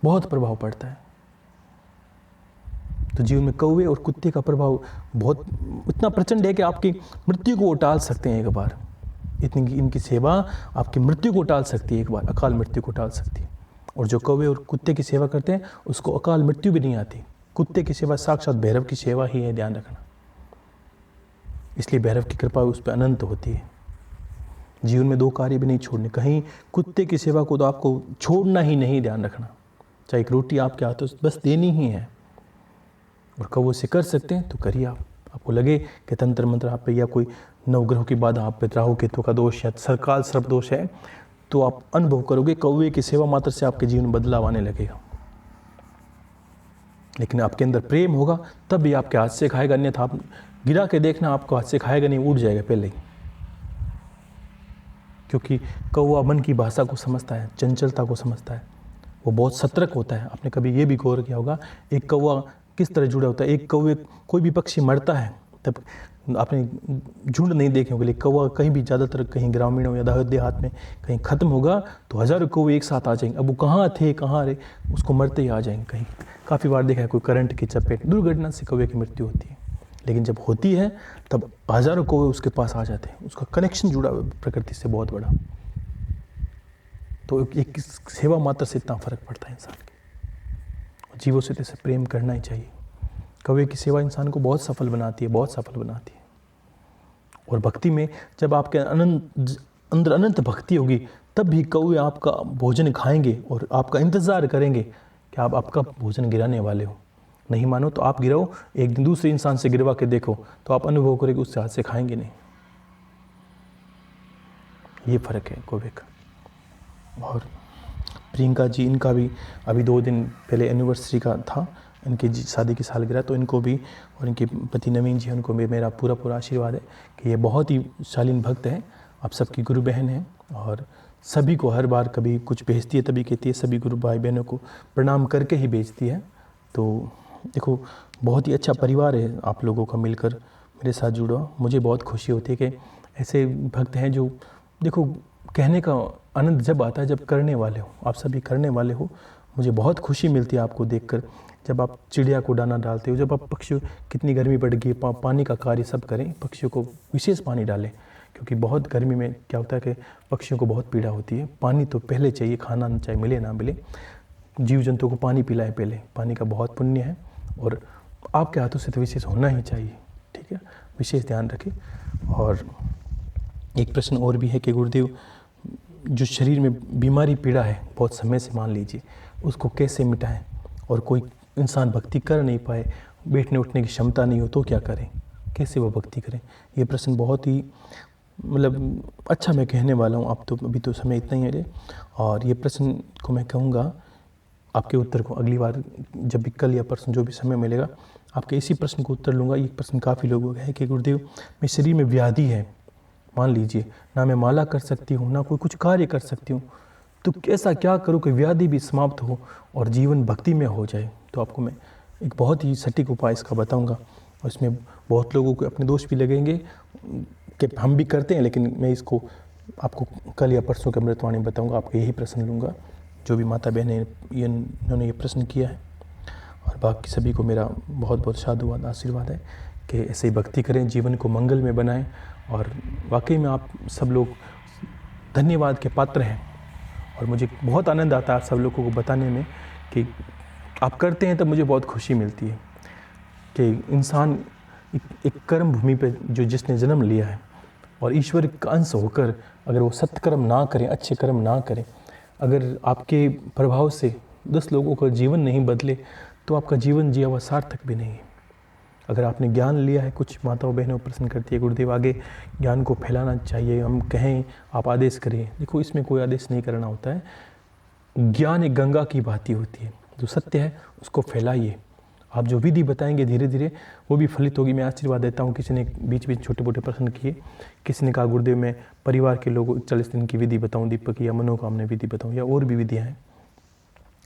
बहुत प्रभाव पड़ता है। तो जीवन में कौवे और कुत्ते का प्रभाव बहुत इतना प्रचंड है कि आपकी मृत्यु को वो टाल सकते हैं एक बार। इतनी इनकी सेवा आपकी मृत्यु को टाल सकती है, एक बार अकाल मृत्यु को टाल सकती है। और जो कौवे और कुत्ते की सेवा करते हैं उसको अकाल मृत्यु भी नहीं आती। कुत्ते की सेवा साक्षात भैरव की सेवा ही है, ध्यान रखना। इसलिए भैरव की कृपा उस पर अनंत होती है। जीवन में 2 कार्य भी नहीं छोड़ने। कहीं कुत्ते की सेवा को तो आपको छोड़ना ही नहीं, ध्यान रखना। चाहे एक रोटी आपके हाथों से बस देनी ही है। और कौवे से कर सकते हैं तो करिए। आपको लगे कि तंत्र मंत्र आप पे या कोई नवग्रह की बाधा आप पे, राहु केतु का दोष या सरकाल सर्प दोष है, तो आप अनुभव करोगे कौवे की सेवा मात्र से आपके जीवन में बदलाव आने लगेगा। लेकिन आपके अंदर प्रेम होगा तब भी आपके हाथ से खाएगा, अन्यथा आप गिरा के देखना आपको हाथ से खाएगा नहीं, उड़ जाएगा पहले ही। क्योंकि कौवा मन की भाषा को समझता है, चंचलता को समझता है, वो बहुत सतर्क होता है। आपने कभी ये भी गौर किया होगा एक कौवा किस तरह जुड़ा होता है। एक कौवे, कोई भी पक्षी मरता है तब आपने झुंड नहीं देखे होंगे, लेकिन कौवा कहीं भी ज़्यादातर कहीं ग्रामीणों या देहात में कहीं ख़त्म होगा तो 1000 कौवे एक साथ आ जाएंगे। अब वो कहाँ थे कहाँ रहे उसको मरते ही आ जाएंगे। कहीं काफ़ी बार देखा है कोई करंट की चपेट, दुर्घटना से कौवे की मृत्यु होती है। लेकिन जब होती है तब 1000 कौवे उसके पास आ जाते हैं। उसका कनेक्शन जुड़ा हुआ प्रकृति से बहुत बड़ा। तो एक सेवा मात्र से इतना फ़र्क पड़ता है इंसान के। जीवों से जैसे प्रेम करना ही चाहिए। कौवे की सेवा इंसान को बहुत सफल बनाती है, बहुत सफल बनाती है। और भक्ति में जब आपके अंदर अनंत भक्ति होगी तब भी कौवे आपका भोजन खाएंगे और आपका इंतज़ार करेंगे कि आप आपका भोजन गिराने वाले हो। नहीं मानो तो आप गिराओ, एक दिन दूसरे इंसान से गिरवा के देखो तो आप अनुभव करेंगे उससे हाथ से खाएंगे नहीं। ये फ़र्क है कौवे का। और प्रियंका जी, इनका भी अभी 2 दिन पहले एनिवर्सरी का था, इनकी शादी की सालगिरह, तो इनको भी और इनके पति नवीन जी, उनको भी मेरा पूरा आशीर्वाद है कि ये बहुत ही शालीन भक्त हैं। आप सबकी गुरु बहन हैं और सभी को हर बार कभी कुछ भेजती है तभी कहती है सभी गुरु भाई बहनों को प्रणाम करके ही भेजती है। तो देखो बहुत ही अच्छा परिवार है आप लोगों का मिलकर मेरे साथ जुड़ा। मुझे बहुत खुशी होती है कि ऐसे भक्त हैं जो, देखो कहने का आनंद जब आता है जब करने वाले हो, आप सभी करने वाले हो। मुझे बहुत खुशी मिलती है आपको देखकर, जब आप चिड़िया को दाना डालते हो, जब आप पक्षियों, कितनी गर्मी बढ़ गई, पानी का कार्य सब करें, पक्षियों को विशेष पानी डालें। क्योंकि बहुत गर्मी में क्या होता है कि पक्षियों को बहुत पीड़ा होती है। पानी तो पहले चाहिए, खाना चाहे मिले ना मिले, जीव जंतु को पानी पिलाए पहले। पानी का बहुत पुण्य है और आपके हाथों से तो विशेष होना ही चाहिए, ठीक है, विशेष ध्यान रखें। और एक प्रश्न और भी है कि गुरुदेव, जो शरीर में बीमारी पीड़ा है बहुत समय से, मान लीजिए, उसको कैसे मिटाएं? और कोई इंसान भक्ति कर नहीं पाए, बैठने उठने की क्षमता नहीं हो तो क्या करें, कैसे वो भक्ति करें? ये प्रश्न बहुत ही मतलब अच्छा मैं कहने वाला हूँ। आप तो अभी तो समय इतना ही है, और ये प्रश्न को मैं कहूँगा आपके उत्तर को अगली बार जब भी कल या परसों जो भी समय मिलेगा आपके इसी प्रश्न को उत्तर लूँगा। ये प्रश्न काफ़ी लोगों का है कि गुरुदेव मेरे शरीर में व्याधि है, मान लीजिए ना मैं माला कर सकती हूँ ना कोई कुछ कार्य कर सकती हूँ, तो कैसा क्या करूँ कि व्याधि भी समाप्त हो और जीवन भक्ति में हो जाए। तो आपको मैं एक बहुत ही सटीक उपाय इसका बताऊँगा, और इसमें बहुत लोगों को अपने दोष भी लगेंगे कि हम भी करते हैं, लेकिन मैं इसको आपको कल या परसों के अमृतवाणी बताऊँगा। आपको यही प्रश्न लूँगा जो भी माता बहनें इन्होंने ये प्रश्न किया है, और बाकी सभी को मेरा बहुत बहुत साधुवाद आशीर्वाद है कि ऐसे ही भक्ति करें, जीवन को मंगल में बनाएं। और वाकई में आप सब लोग धन्यवाद के पात्र हैं, और मुझे बहुत आनंद आता है आप सब लोगों को बताने में कि आप करते हैं तब मुझे बहुत खुशी मिलती है कि इंसान एक कर्म भूमि पे जो जिसने जन्म लिया है और ईश्वर का अंश होकर अगर वो सत्कर्म ना करें, अच्छे कर्म ना करें, अगर आपके प्रभाव से 10 लोगों का जीवन नहीं बदले तो आपका जीवन जिया हुआ सार्थक भी नहीं है। अगर आपने ज्ञान लिया है, कुछ माताओं बहनों प्रश्न करती है गुरुदेव आगे ज्ञान को फैलाना चाहिए, हम कहें आप आदेश करिए। देखो इसमें कोई आदेश नहीं करना होता है। ज्ञान एक गंगा की भांति होती है, जो सत्य है उसको फैलाइए। आप जो विधि बताएंगे धीरे धीरे वो भी फलित होगी। मैं आशीर्वाद देता हूँ। किसी ने बीच बीच छोटे मोटे प्रश्न किए, किसी ने कहा गुरुदेव मैं परिवार के लोगों 40 दिन की विधि बताऊँ, दीपक या मनोकामना विधि बताऊँ या और भी विधियाँ हैं।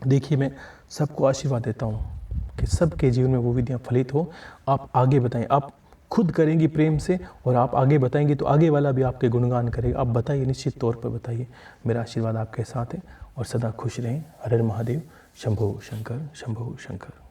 देखिए मैं सबको आशीर्वाद देता हूँ कि सबके जीवन में वो विधियाँ फलित हो। आप आगे बताएं, आप खुद करेंगी प्रेम से और आप आगे बताएंगे तो आगे वाला भी आपके गुणगान करेगा। आप बताइए, निश्चित तौर पर बताइए। मेरा आशीर्वाद आपके साथ है और सदा खुश रहें। हर हर महादेव। शंभो शंकर, शंभो शंकर।